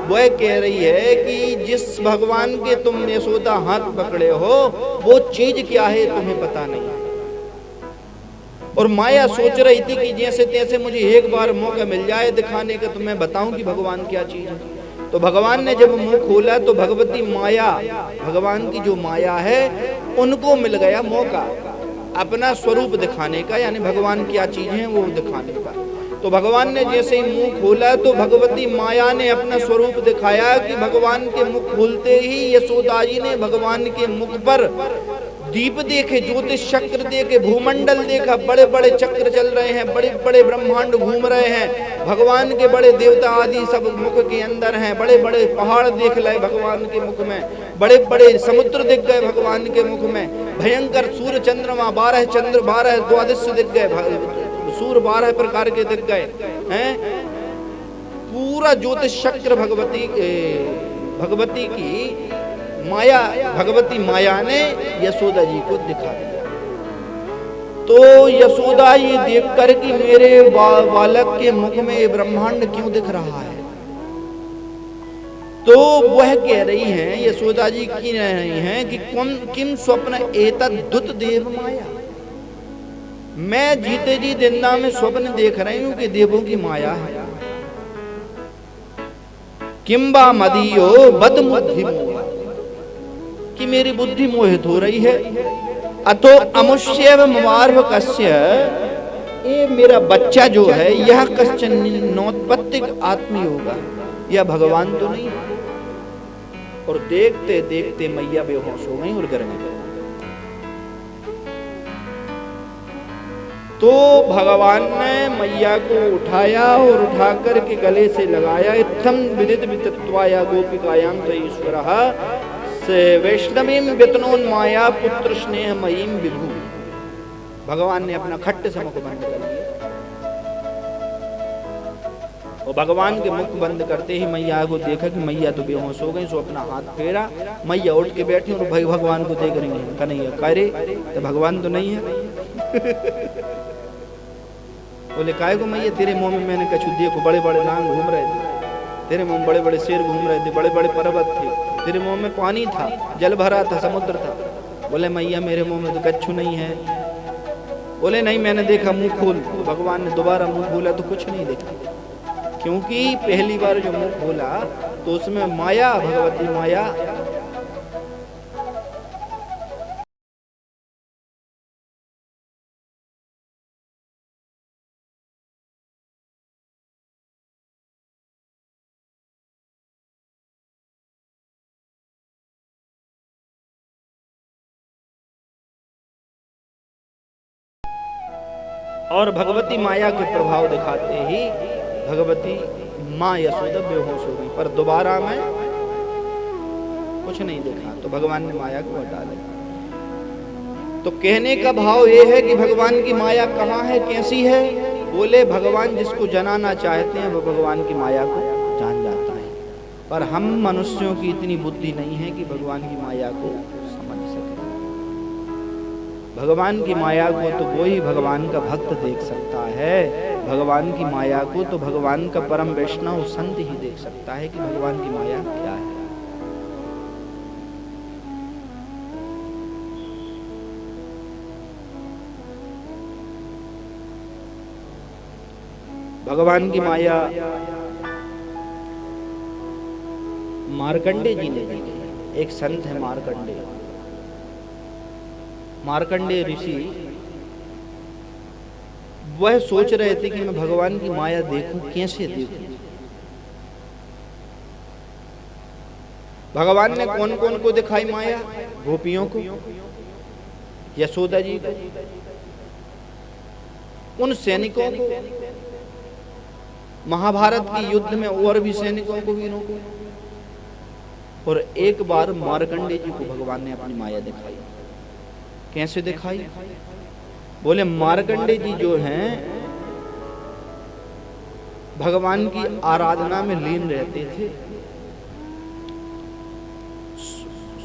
वह कह रही है कि जिस भगवान के तुम यशोदा हाथ पकड़े हो वो चीज क्या है तुम्हें पता नहीं। और माया सोच रही थी कि जैसे तैसे मुझे एक बार मौका मिल जाए दिखाने का तो मैं बताऊं कि भगवान क्या चीज है। तो भगवान ने जब मुंह खोला तो भगवती माया, भगवान की जो माया है उनको मिल गया मौका अपना स्वरूप दिखाने का, यानी भगवान क्या चीज है वो दिखाने का। तो भगवान ने जैसे ही मुंह खोला तो भगवती माया ने अपना स्वरूप दिखाया कि भगवान के मुख खोलते ही यशोदा जी ने भगवान के मुख पर दीप देखे, ज्योतिष चक्र देखे, भूमंडल देखा, बड़े बड़े चक्र चल रहे हैं, बड़े बड़े ब्रह्मांड घूम रहे हैं, भगवान के बड़े देवता आदि सब मुख के अंदर हैं, बड़े बड़े पहाड़ देख लाए भगवान के मुख में, बड़े बड़े समुद्र दिख गए भगवान के मुख में, भयंकर सूर्य चंद्रमा 12 चंद्र 12 द्वादश दिख गए, सूर्य 12 प्रकार के दिख गए हैं। पूरा ज्योतिष चक्र भगवती की माया, भगवती माया ने यशोदा जी को दिखा दिया। तो यशोदा ये देखकर कि मेरे बालक के मुख में ये ब्रह्मांड क्यों दिख रहा है, तो वह कह रही हैं यशोदा जी की रही हैं कि किम स्वप्न एतद्दुत देव माया, मैं जीते जी जिंदा में स्वप्न देख रही हूं कि देवों की माया है। किंबा मदीयो बद बुद्धि, कि मेरी बुद्धि मोहित हो रही है। अतो अमुष्यव मवार्व कस्य, ये मेरा बच्चा जो है यह कश्चन नौत्पत्तिक आत्मी होगा, यह भगवान तो नहीं। और देखते देखते मैया बेहोश हो गई और गिर गई। तो भगवान ने मैया को उठाया और उठाकर के गले से लगाया। इत्थम विदित वितत्वाया गोपिकायां स ईश्वरः से वैष्णवीं व्यतनोन माया पुत्र स्नेह मयीम विभु। भगवान ने अपना खट्ट से मुख बंद कर दिया और भगवान के मुख बंद करते ही मैया को देखा कि मैया तो बेहोश हो गई। सो अपना हाथ फेरा, मैया उठ के बैठी और भाई भगवान को देख रही है। कन्हैया करे तो भगवान तो नहीं है। बोले काय को मैया, तेरे मुंह में मैंने कछु देखो, बड़े बड़े नांग घूम रहे थे, तेरे मुंह में बड़े बड़े शेर घूम रहे थे, बड़े बड़े पर्वत थे, तेरे मुंह में पानी था, जल भरा था, समुद्र था। बोले मैया मेरे मुंह में तो कछु नहीं है। बोले नहीं मैंने देखा, मुंह खोल। तो भगवान ने दोबारा मुंह खोला तो कुछ नहीं देखा, क्योंकि पहली बार जो मुंह खोला तो उसमें माया, भगवती माया और भगवती माया के प्रभाव दिखाते ही भगवती माँ यशोदा बेहोश हो गई। पर दोबारा में कुछ नहीं देखा तो भगवान ने माया को हटा दिया। तो कहने का भाव ये है कि भगवान की माया कहाँ है, कैसी है। बोले भगवान जिसको जनाना चाहते हैं वो भगवान की माया को जान जाता है, पर हम मनुष्यों की इतनी बुद्धि नहीं है कि भगवान की माया को समझ सके। भगवान की माया को तो वही भगवान का भक्त देख सकता है। भगवान की माया को तो भगवान का परम वैष्णव संत ही देख सकता है कि भगवान की माया क्या है। भगवान की माया मार्कंडे जी ने दी। एक संत है मार्कंडे, मार्कंडे ऋषि, वह सोच रहे थे कि मैं भगवान की माया देखूं, कैसे देखूं। भगवान ने कौन कौन को दिखाई माया? गोपियों को, यशोदा जी को, उन सैनिकों को, महाभारत के युद्ध में और भी सैनिकों को, वीरों को, और एक बार मार्कंडे जी को भगवान ने अपनी माया दिखाई। कैसे दिखाई? बोले मार्कंडे जी जो हैं भगवान की आराधना में लीन रहते थे।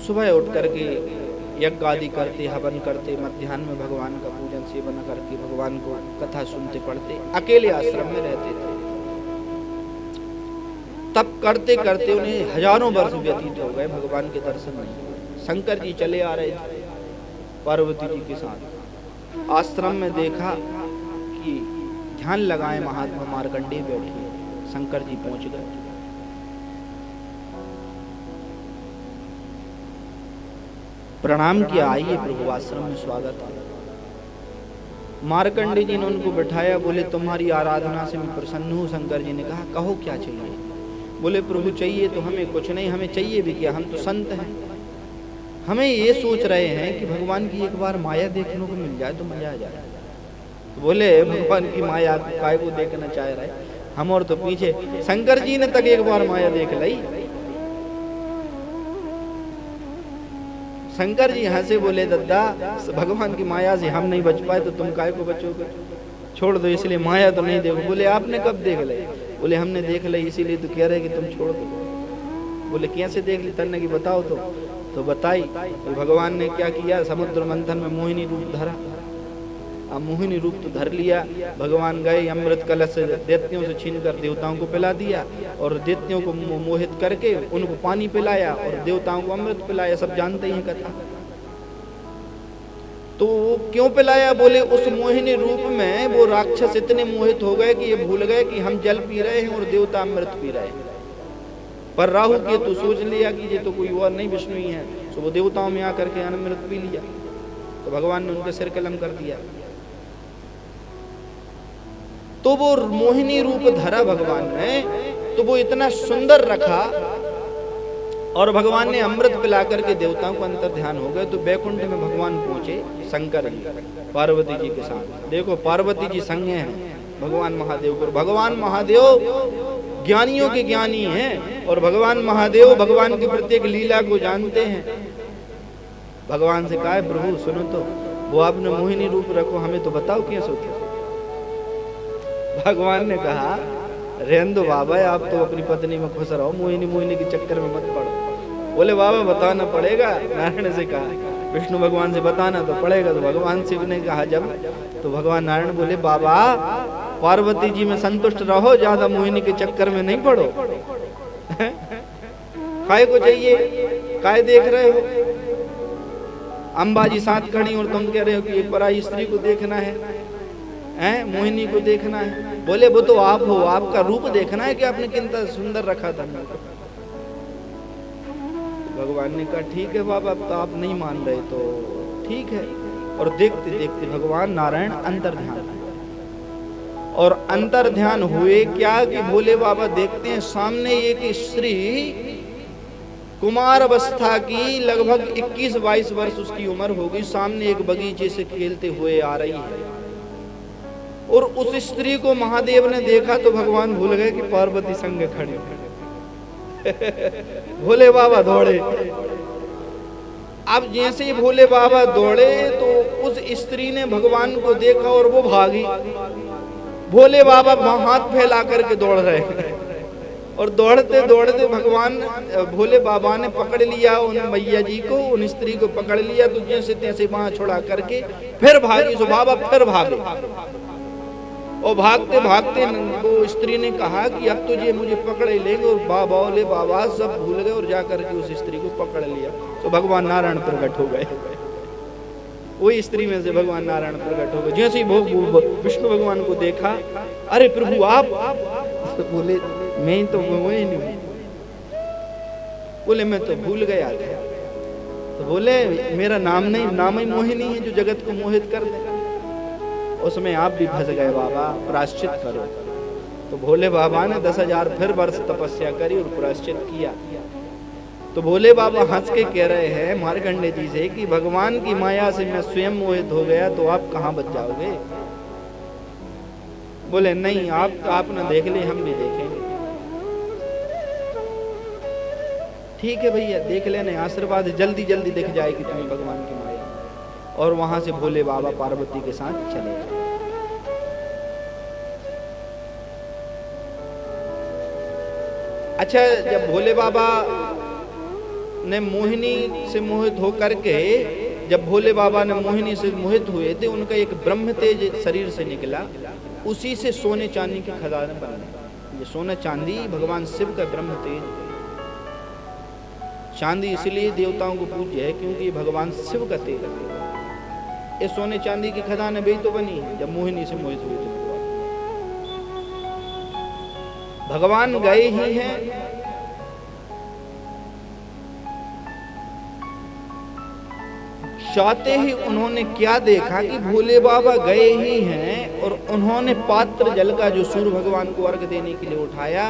सुबह उठ करके यज्ञ आदि करते, हवन करते, मध्याह्न में भगवान का पूजन सेवन करके भगवान को कथा सुनते पढ़ते, अकेले आश्रम में रहते थे। तब करते करते उन्हें हजारों वर्ष व्यतीत हो गए, भगवान के दर्शन नहीं। शंकर जी चले आ रहे थे पार्वती जी के साथ। आश्रम में देखा कि ध्यान लगाए महात्मा मार्कंडेय बैठे। शंकर जी पहुंच गए। प्रणाम किया, आइए प्रभु आश्रम में स्वागत है। मार्कंडेय जी ने उनको बिठाया। बोले तुम्हारी आराधना से मैं प्रसन्न हूँ। शंकर जी ने कहा कहो क्या चाहिए? बोले प्रभु चाहिए तो हमें कुछ नहीं, हमें चाहिए भी क्या, हम तो संत हैं। हमें ये सोच रहे हैं कि भगवान की एक बार माया देखने को मिल जाए तो मजा आ जाए। तो बोले भगवान की माया काय को देखना चाह रहे हम, और तो पीछे शंकर जी ने तक एक बार माया देख ली। शंकर जी हंसे, बोले दद्दा भगवान की माया से हम नहीं बच पाए तो तुम काय को बचोगे, छोड़ दो, इसलिए माया तो नहीं देखो। बोले आपने कब देख ली? बोले हमने देख ली, इसीलिए तो कह रहे कि तुम छोड़ दो। बोले कैसे देख ली? तन्ने की बताओ तो बताई। तो भगवान ने क्या किया? समुद्र मंथन में मोहिनी रूप धरा। अब मोहिनी रूप तो धर लिया। भगवान गए, अमृत कलश से दैत्यों से छीन कर देवताओं को पिला दिया, और दैत्यों को मोहित करके उनको पानी पिलाया और देवताओं को अमृत पिलाया। सब जानते हैं कथा। तो क्यों पिलाया? बोले उस मोहिनी रूप में वो राक्षस इतने मोहित हो गए कि ये भूल गए कि हम जल पी रहे हैं और देवता अमृत पी रहे हैं। पर राहु के तो सोच लिया कि ये तो कोई और नहीं विष्णु ही है, तो वो देवताओं में आकर के अमृत पी लिया। तो भगवान ने उनके सिर कलम कर दिया। तो वो मोहिनी रूप धरा भगवान ने, तो वो इतना सुंदर रखा, और भगवान ने अमृत पिला करके देवताओं को अंतर ध्यान हो गए। तो बैकुंठ में भगवान पहुंचे शंकर जी पार्वती जी के साथ। देखो पार्वती जी संग हैं भगवान महादेव को। भगवान महादेव ज्ञानियों के ज्ञानी हैं, और भगवान महादेव भगवान की प्रत्येक लीला को जानते हैं। भगवान से कहा प्रभु सुनो तो, वो आपने मोहिनी रूप रखो, हमें तो बताओ कैसे होता। भगवान ने कहा रहने दो बाबा, आप तो अपनी पत्नी में खुश रहो, मोहिनी मोहिनी के चक्कर में मत पड़ो। बोले बाबा बताना पड़ेगा, नारायण से कहा, विष्णु भगवान से बताना तो पड़ेगा। तो भगवान शिव ने कहा जब, तो भगवान नारायण बोले बाबा पार्वती जी में संतुष्ट रहो, ज्यादा मोहिनी के चक्कर में नहीं पड़ो। काय को चाहिए, काय देख रहे हो, अंबाजी साथ खड़ी और तुम कह रहे हो कि एक पराई स्त्री को देखना है, मोहिनी को देखना है। बोले वो तो आप हो, आपका रूप देखना है कि आपने कितना सुंदर रखा था। भगवान ने कहा ठीक है बाबा, अब तो आप नहीं मान रहे तो ठीक है। और देखते देखते भगवान नारायण अंतर ध्यान, और अंतर ध्यान हुए क्या कि भोले बाबा देखते हैं सामने एक स्त्री कुमार अवस्था की, लगभग 21-22 वर्ष उसकी उम्र होगी, सामने एक बगीचे से खेलते हुए आ रही है। और उस स्त्री को महादेव ने देखा तो भगवान भूल गए कि पार्वती संग खड़ी। भोले बाबा दौड़े। अब जैसे ही भोले बाबा दौड़े तो उस स्त्री ने भगवान को देखा और वो भागी। भोले बाबा हाथ फैला करके दौड़ रहे हैं, और दौड़ते दौड़ते भगवान भोले बाबा ने पकड़ लिया उन मैया जी को, उन स्त्री को पकड़ लिया। तो जैसे तैसे वहां छोड़ा करके फिर भागी। तो बाबा फिर भागे, और भागते भागते वो स्त्री ने कहा कि अब तो ये मुझे पकड़ ही लेंगे। और बाबा बोले बाबा सब भूल गए और जाकर के उस स्त्री को पकड़ लिया। तो भगवान नारायण प्रकट हो गए, वही स्त्री में से भगवान नारायण प्रकट हो गए। जैसे ही विष्णु भगवान को देखा, अरे प्रभु आप, तो बोले मैं तो वही नहीं, बोले मैं तो भूल गया था। तो बोले मेरा नाम नहीं, नाम ही मोहिनी है जो जगत को मोहित कर दे। उसमें आप भी फंस गए बाबा, प्रायश्चित करो। तो भोले बाबा ने 10,000 फिर वर्ष तपस्या करी और प्रायश्चित किया। तो भोले बाबा हंस के कह रहे हैं मार्कंडे जी से कि भगवान की माया से मैं स्वयं मोहित हो गया, तो आप कहां बच जाओगे। बोले नहीं, आप तो आपने देख ली, हम भी देखेंगे। ठीक है भैया देख लेने, आशीर्वाद जल्दी जल्दी दिख जाएगी तुम्हें भगवान की माया। और वहां से भोले बाबा पार्वती के साथ चले गए। अच्छा, जब भोले बाबा ने मोहिनी से मोहित होकर के, जब भोले बाबा ने मोहिनी से मोहित हुए थे, उनका एक ब्रह्म तेज शरीर से निकला, उसी से सोने चांदी के खजाने बने। ये सोना चांदी भगवान शिव का ब्रह्म तेज। चांदी इसलिए देवताओं को पूज्य है क्योंकि भगवान शिव का तेज है। ये सोने चांदी की खदानें भी तो बनी जब मोहिनी से मोहित हुए थे। भगवान गए ही हैं, चाहते ही उन्होंने क्या देखा कि भोले बाबा गए ही हैं और उन्होंने पात्र जल का जो सूर्य भगवान को अर्घ देने के लिए उठाया,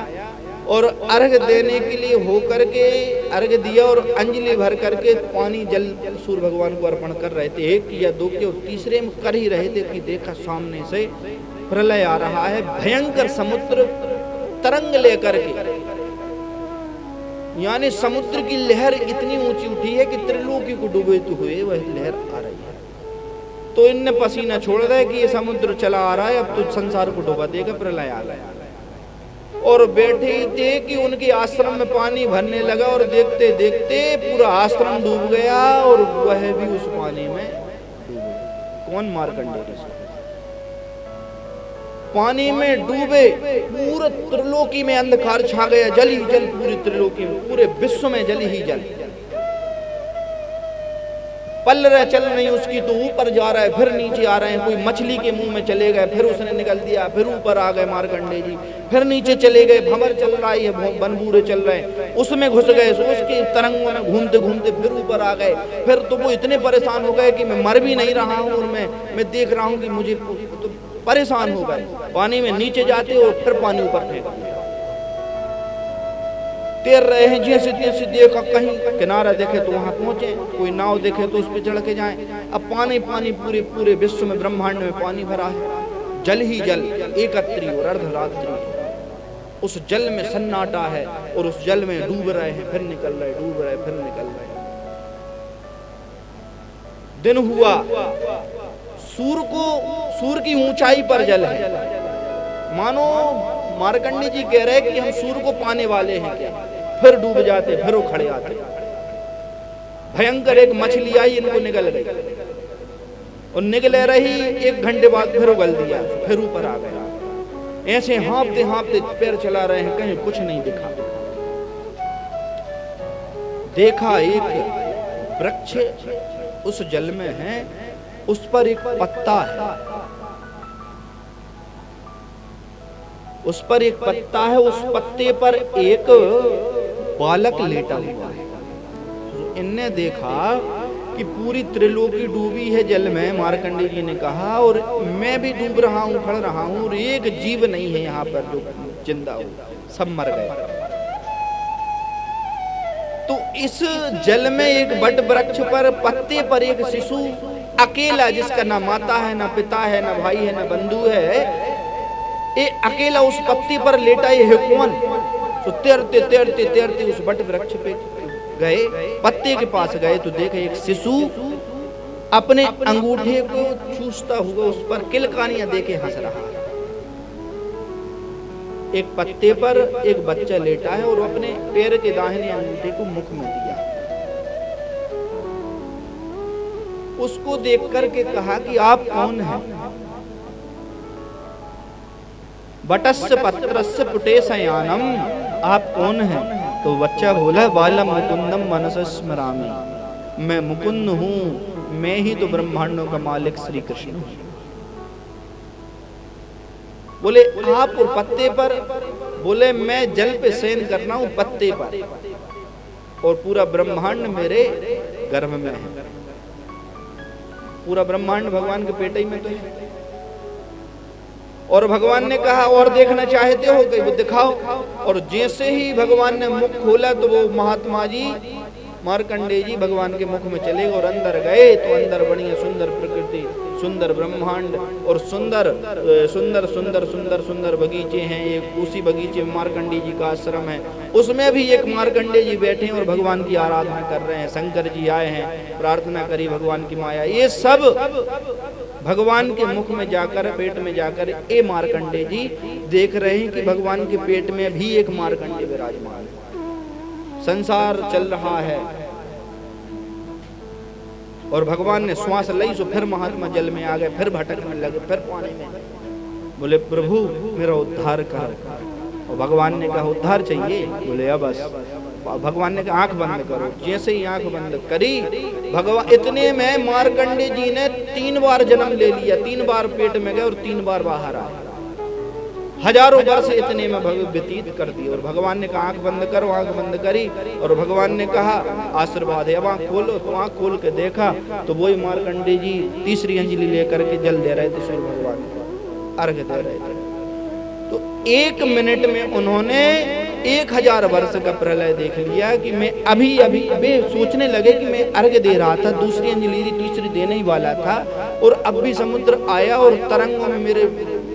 और अर्घ देने के लिए होकर के अर्घ दिया और अंजलि भर करके पानी जल सूर्य भगवान को अर्पण कर रहे थे। एक या दो के, और तीसरे में कर ही रहे थे कि देखा सामने से प्रलय आ रहा है, भयंकर समुद्र तरंग लेकर के, यानी समुद्र की लहर इतनी ऊंची उठी है कि त्रिलोकी को डूबते हुए वह लहर आ रही है। तो इनने पसीना छोड़ दिया कि ये समुद्र चला आ रहा है, अब तो संसार को डुबा देगा, प्रलय आ गया। और बैठे ही थे कि उनके आश्रम में पानी भरने लगा, और देखते देखते पूरा आश्रम डूब गया और वह भी उस पानी में डूब गया। कौन? मार्कंडेय ऋषि। पानी में डूबे, पूरे त्रिलोकी में अंधकार छा गया, जल ही जल, पूरी त्रिलोकी में, पूरे विश्व में जल ही जल। पल रहा चल नहीं उसकी, तो ऊपर जा रहा है, फिर नीचे आ रहे हैं। कोई मछली के मुंह में चले गए, फिर उसने निकल दिया, फिर ऊपर आ गए मार्कंडेय जी, फिर नीचे चले गए। भंवर चल रहा है, बनबूरे चल रहे हैं, उसमें घुस गए, उसके तरंगों में घूमते घूमते फिर ऊपर आ गए। फिर तो वो इतने परेशान हो गए कि मैं मर भी नहीं रहा हूँ, और मैं देख रहा हूँ कि मुझे तो परेशान हो गए। पानी में नीचे जाते और फिर पानी ऊपर फेंक दिया। तैर रहे हैं, जैसे तैसे देखा कहीं किनारा देखे तो वहां पहुंचे, कोई नाव देखे तो उस पर चढ़ के जाएं। अब पानी पानी, पूरे पूरे विश्व में, ब्रह्मांड में पानी भरा है, जल ही जल, एकत्री और अर्धरात्रि। उस जल में सन्नाटा है, और उस जल में डूब रहे हैं, फिर निकल रहे, डूब रहे, फिर निकल रहे। दिन हुआ, सूर्य की ऊंचाई पर जल है, मानो मार्कंडी जी कह रहे कि हम सूर्य को पाने वाले हैं क्या? फिर डूब जाते, फिर वो खड़े आते। भयंकर एक मछली आई, इनको निगल गई और निगले रही, 1 घंटे बाद फिर उगल दिया, फिर ऊपर आ गया। ऐसे हाँफते हाँफते पैर चला रहे हैं, कहीं कुछ नहीं दिखा। देखा एक वृक्ष उस जल में है, उस पर एक पत्ता है, उस पर एक पत्ता है, उस पत्ते पर एक बालक लेटा हुआ है। इनने देखा कि पूरी त्रिलोकी डूबी है जल में, मार्कंडेय जी ने कहा, और मैं भी डूब रहा हूं, खड़ रहा हूं, और एक जीव नहीं है यहाँ पर जो जिंदा हो, सब मर गए। तो इस जल में एक बट वृक्ष पर पत्ते पर एक शिशु अकेला, जिसका ना माता है, ना पिता है, ना भाई है, ना बंधु है, ये अकेला उस पत्ते पर लेटा है कौन? तो तैरते तैरते तैरते उस बट वृक्ष पे गए, पत्ते के पास गए तो देखे एक शिशु अपने अंगूठे को चूसता हुआ उस पर किलकानियां देके हंस रहा है। एक पत्ते पर एक बच्चा लेटा है और अपने पैर के दाहिने अंगूठे को मुख में दिया। उसको देख करके कहा कि आप कौन हैं? बटस्य पत्रस्य पुटेशयानम, आप कौन हैं? तो बच्चा बोला, बालम मुकुंदम मनस स्मरामि, मैं मुकुंद हूं, मैं ही तो ब्रह्मांडों का मालिक श्री कृष्ण हूं। बोले आप और पत्ते पर? बोले मैं जल पे शयन कर रहा हूं पत्ते पर, और पूरा ब्रह्मांड मेरे गर्भ में है। पूरा ब्रह्मांड भगवान के पेट ही में तो है। और भगवान ने कहा और देखना चाहते हो कि वो दिखाओ। और जैसे ही भगवान ने मुख खोला तो वो महात्मा जी मार्कंडेय जी भगवान के मुख में चले और अंदर गए तो अंदर बढ़िया सुंदर प्रकृति, सुंदर ब्रह्मांड और सुंदर सुंदर सुंदर सुंदर सुंदर बगीचे हैं। एक उसी बगीचे में मार्कंडेय जी का आश्रम है, उसमें भी एक मार्कंडेय जी बैठे हैं और भगवान की आराधना कर रहे हैं। शंकर जी आए हैं, प्रार्थना करी भगवान की माया। ये सब भगवान के मुख में जाकर, पेट में जाकर ये मार्कंडेय जी देख रहे हैं कि भगवान के पेट में भी एक मार्कंडेय विराजमान है। संसार चल रहा है और भगवान ने श्वास ली तो फिर महात्मा जल में आ गए, फिर भटकने लगे, फिर पानी में। बोले प्रभु मेरा उद्धार कर। और भगवान ने कहा उद्धार चाहिए? बोले अब बस। भगवान ने कहा आंख बंद करो। जैसे ही आंख बंद करी, भगवान इतने में मार्कंडेय जी ने 3 बार जन्म ले लिया। 3 बार पेट में गए और 3 बार बाहर आए। हजारों वर्ष इतने में व्यतीत कर दिए। और भगवान ने कहा आंख बंद करो। आंख बंद करी और भगवान ने कहा आशीर्वाद है, अब आंख खोलो। तो आंख खोल के देखा तो वही मार्कंडेय जी तीसरी अंजलि लेकर के जल दे रहे थे, सूर्य भगवान को अर्घ दे रहे थे। तो 1 मिनट में उन्होंने 1000 वर्ष का प्रलय देख लिया कि मैं अभी अभी वे सोचने लगे कि मैं अर्घ दे रहा था, दूसरी अंजलि तीसरी देने ही वाला था, और अब भी समुद्र आया और तरंगों में मेरे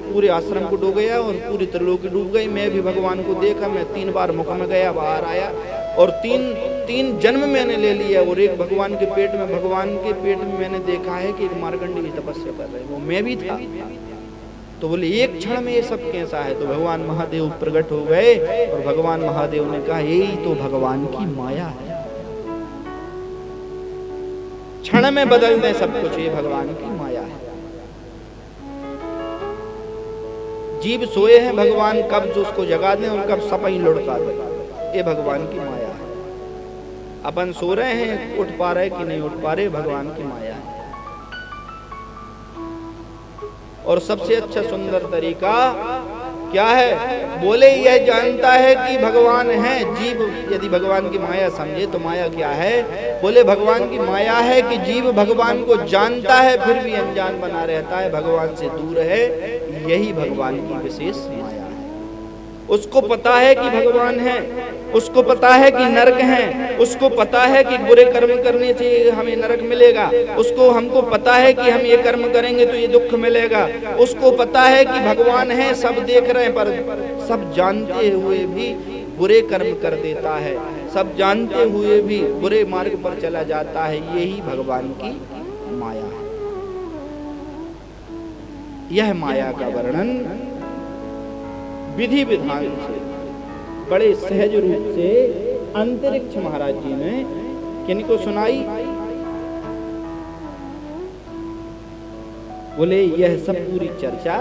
पूरे आश्रम को डूब गया और पूरी त्रिलोकी डूब गई। मैं भी भगवान को देखा, मैं 3 बार मुख में गया, बाहर आया, और तीन जन्म मैंने ले लिया। और एक भगवान के पेट में, भगवान के पेट में मैंने देखा है कि एक मार्कंडेय जी तपस्या कर रहे, वो मैं भी था। तो बोले एक क्षण में ये सब कैसा है? तो भगवान महादेव प्रकट हो गए और भगवान महादेव ने कहा यही तो भगवान की माया है, क्षण में बदल दें सब कुछ, ये भगवान की माया है। जीव सोए हैं, भगवान कब जो उसको जगा दें और कब सपई लुढ़का दें, ये भगवान की माया है। अपन सो रहे हैं, उठ पा रहे कि नहीं उठ पा रहे, भगवान की माया है। और सबसे अच्छा सुंदर तरीका क्या है? बोले यह जानता है कि भगवान है। जीव यदि भगवान की माया समझे तो माया क्या है? बोले भगवान की माया है कि जीव भगवान को जानता है फिर भी अनजान बना रहता है, भगवान से दूर है। यही भगवान की विशेष माया है। उसको पता है कि भगवान है, उसको पता है कि नरक है, उसको पता है कि बुरे कर्म करने से हमें नरक मिलेगा, उसको हमको पता है कि हम ये कर्म करेंगे तो ये दुख मिलेगा, उसको पता है कि भगवान है, सब देख रहे हैं, पर सब जानते हुए भी बुरे कर्म कर देता है, सब जानते हुए भी बुरे मार्ग पर चला जाता है। यही भगवान की माया है। यह माया का वर्णन विधि विधान से, बड़े सहज रूप से अंतरिक्ष महाराज जी ने किनको सुनाई? बोले यह सब पूरी चर्चा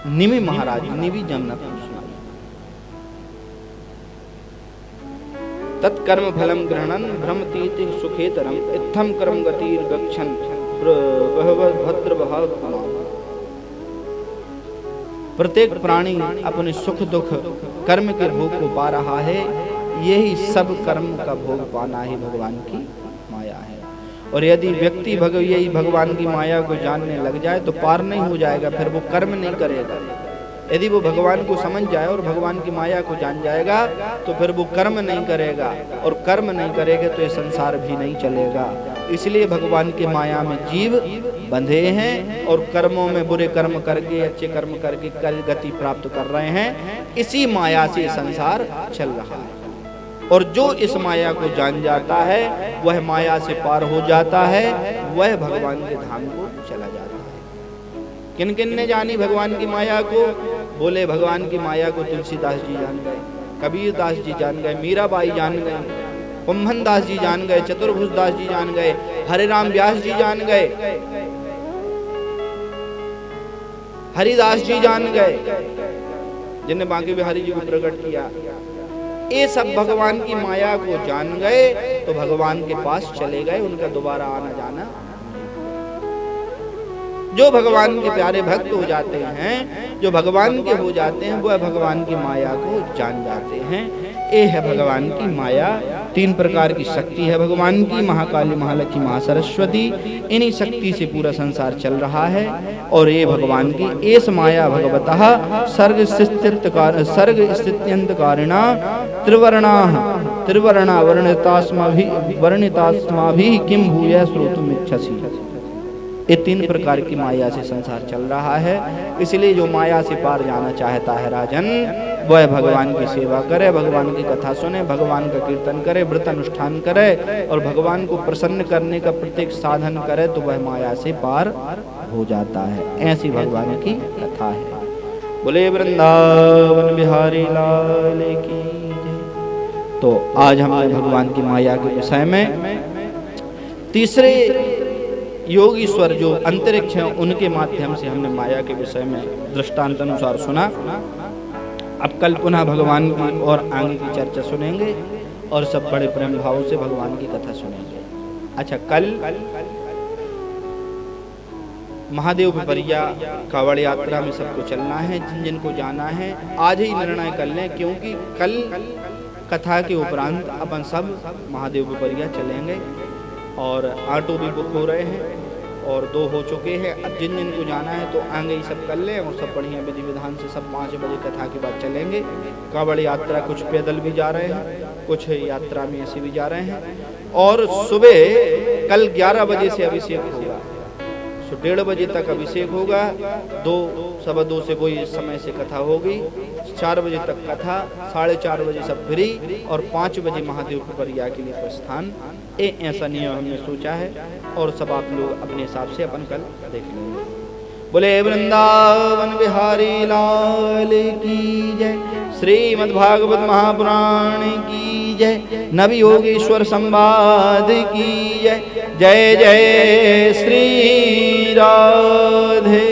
निमि महाराज, निमि जमनक को सुनाई। तत्कर्म फलम ग्रहणन भ्रमतीति सुखेतरम इत्थम कर्म गतिर गच्छन भद्र भाव। प्रत्येक प्राणी अपने सुख दुख कर्म के भोग को पा रहा है, यही सब कर्म का भोग पाना ही भगवान की माया है। और यदि व्यक्ति यही भगवान की माया को जानने लग जाए तो पार नहीं हो जाएगा, फिर वो कर्म नहीं करेगा। यदि वो भगवान को समझ जाए और भगवान की माया को जान जाएगा तो फिर वो कर्म नहीं करेगा, और कर्म नहीं करेगा तो ये संसार भी नहीं चलेगा। इसलिए भगवान की माया में जीव बंधे हैं और कर्मों में बुरे कर्म करके अच्छे कर्म करके कल गति प्राप्त कर रहे हैं। इसी माया से संसार चल रहा है। और जो इस माया को जान जाता है वह माया से पार हो जाता है, वह भगवान के धाम को चला जाता है। किन किन ने जानी भगवान की माया को? बोले भगवान की माया को तुलसीदास जी जान गए, कबीर दास जी जान गए, मीराबाई जान गए, कुंभन दास जी जान गए, चतुर्भुज दास जी जान गए, हरिराम व्यास जी जान गए, हरिदास जी जान गए, जिन्हें बांके बिहारी जी को प्रकट किया। ये सब भगवान की माया को जान गए तो भगवान के पास चले गए, उनका दोबारा आना जाना। जो भगवान के प्यारे भक्त हो जाते हैं, जो भगवान के हो जाते हैं, वह भगवान की माया को जान जाते हैं। ये है भगवान की माया। 3 प्रकार की शक्ति है भगवान की, महाकाली, महालक्ष्मी, महासरस्वती। इन्हीं शक्ति से पूरा संसार चल रहा है। और ये भगवान की एस माया भगवतः सर्ग स्थित्यंत कारिणा त्रिवर्णा वर्णितास्माभि किम भूय श्रोतुम इच्छसि। ये 3 प्रकार की माया से संसार चल रहा है। इसलिए जो माया से पार जाना चाहता है राजन, वह भगवान की सेवा करे, भगवान की कथा सुने, भगवान का कीर्तन करे, व्रत अनुष्ठान करे और भगवान को प्रसन्न करने का प्रत्येक साधन करे तो वह माया से पार हो जाता है। ऐसी भगवान की कथा है। बोले वृंदावन बिहारी लाल की जय। तो आज हमने भगवान की माया के विषय में तीसरे योगीश्वर जो अंतरिक्ष हैं उनके माध्यम से हमने माया के विषय में दृष्टांत अनुसार सुना। अब कल पुनः भगवान की और आगे की चर्चा सुनेंगे और सब बड़े प्रेम भाव से भगवान की कथा सुनेंगे। अच्छा, कल महादेव पिपरिया कावड़ यात्रा में सबको चलना है। जिन जिनको जाना है आज ही निर्णय कर लें, क्योंकि कल कथा के उपरांत अपन सब महादेव पिपरिया चलेंगे। और ऑटो भी बुक हो रहे हैं और 2 हो चुके हैं। अब जिन जिनको जाना है तो आगे ही सब कर लें और सब बढ़िया विधि विधान से सब 5 बजे कथा के बाद चलेंगे। कावड़ यात्रा कुछ पैदल भी जा रहे हैं, कुछ यात्रा में ऐसे भी जा रहे हैं। और सुबह कल 11 बजे से अभिषेक होगा, 1:30 बजे तक अभिषेक होगा, 2 सवा 2 से कोई समय से कथा होगी, 4 बजे तक कथा, 4:30 बजे सब फ्री और 5 बजे महादेव पिपरिया के लिए प्रस्थान। ऐसा नियम हमने सोचा है और सब आप लोग अपने हिसाब से अपन कल देख लेंगे। बोले वृंदावन बिहारी लाल की जय। श्रीमद् भागवत महापुराण की जय। नव योगेश्वर संवाद की जय। जय जय श्री राधे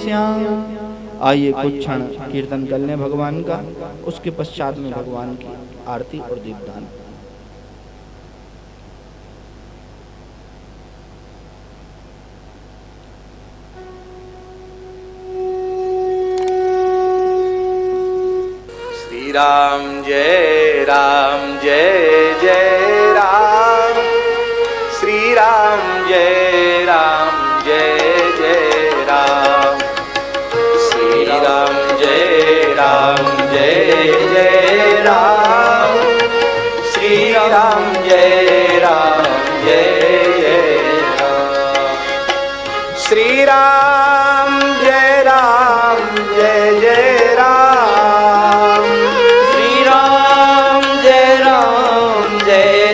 श्याम। आइए कुछ क्षण कीर्तन कर लें भगवान का, उसके पश्चात में भगवान की आरती और दीपदान। राम जय जय राम। श्री राम जय जय राम। श्री राम जय जय राम। श्री राम जय जय राम। श्री राम जय जय राम। जय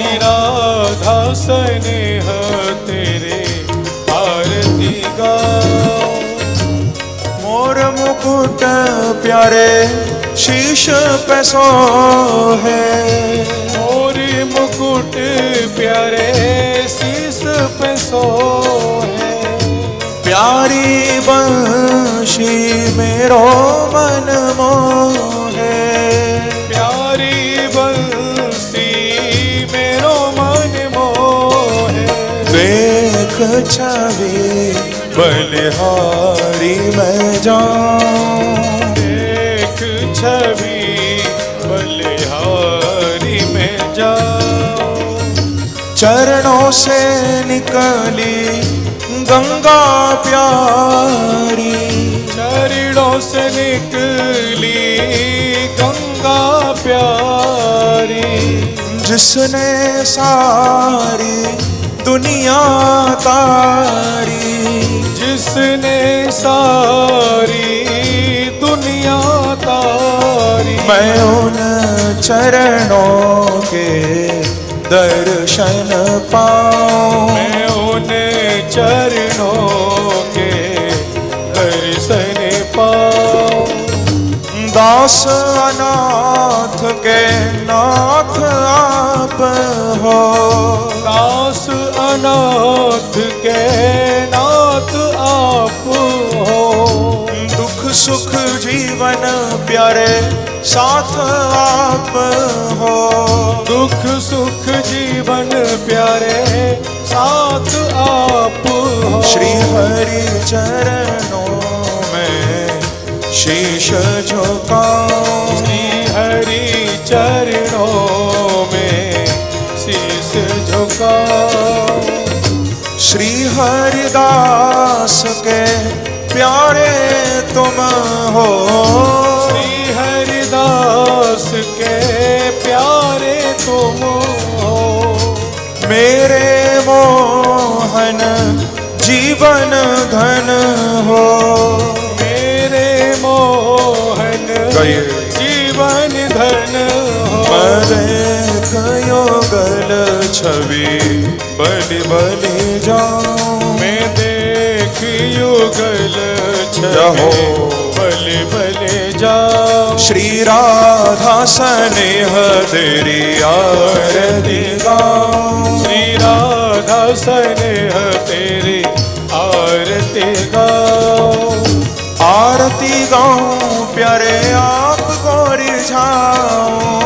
स्नेह तेरे आरती गाओ। मोर मुकुट प्यारे शीश पे सोहे, मोर मुकुट प्यारे शीश पे सोहे। प्यारी बंशी मेरो मन मोहे, प्यारी बंसी मेरो मन मोहे। देख छवि बलिहारी मैं जाऊं, देख छवि बलिहारी में जाऊं। चरणों से निकली गंगा प्यारी, चरणों से निकली गंगा प्यारी। जिसने सारी दुनिया तारी, जिसने सारी दुनिया तारी। मैं उन चरणों के दर्शन पाऊं, मैं उन चरणों के दर्शन पाऊं। दास अनाथ के नाथ आप हो, दास अनाथ के नाथ आप हो। दुख सुख जीवन प्यारे साथ आप हो, दुख सुख जीवन प्यारे साथ आप हो। श्री हरि चरणों में शीश झुकाऊं, श्री हरि चरणों में शीश झुकाऊं। श्री हरिदास के प्यारे तुम हो, श्री हरिदास के प्यारे तुम हो। मेरे मोहन जीवन घन हो, मेरे मोहन जीवन धन हो। देख योगल छवि बलि बलि जाऊं, मैं देख युगल छवि बलि बलि जाऊं। श्री राधा स्नेह तेरी आरती गाऊं, श्री राधा स्नेह तेरी आरती गाऊं। आरती गाऊं प्यारे आपको रिझाऊं,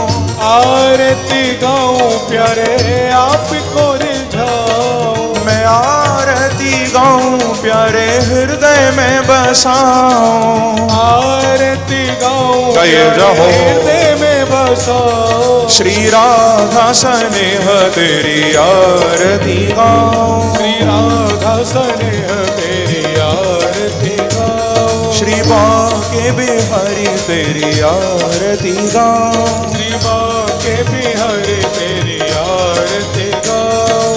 आरती गाऊं प्यारे आपको रिझाऊं। मैं आरती गाऊं प्यारे हृदय में बसाऊं, आरती गाऊं हृदय में बसाऊं। श्री राधा स्नेह तेरी आरती गाऊं, श्री राधा स्नेह तेरी आरती गाऊं। श्री बांके बिहारी तेरी आरती गाऊं, श्री बांके बिहारी तेरी आरती गाऊं।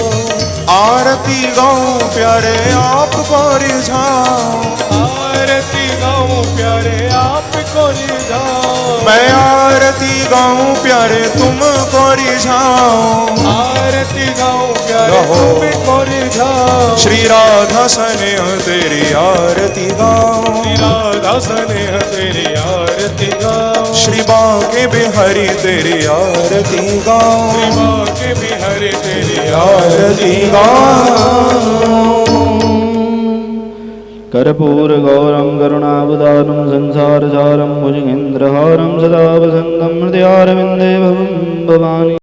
आरती गाऊं प्यारे आपको रिझाऊं, आरती गाऊं प्यारे आपको रिझाऊं। मैं आरती गाऊं प्यारे तुमको रिझाऊं, आरती गाऊं प्यारे तुमको रिझाऊं। श्री राधा स्नेह तेरी आरती गाऊं, श्री राधा स्नेह तेरी आरती गाऊं। श्री बांके बिहारी तेरी आरती गाऊं, श्री बांके बिहारी तेरी आरती गाऊं। कर्पूर गौरम करुणावतारम संसार सारम भुजगेन्द्रहारम सदा वसंतम हृदयारविंदे भवानी।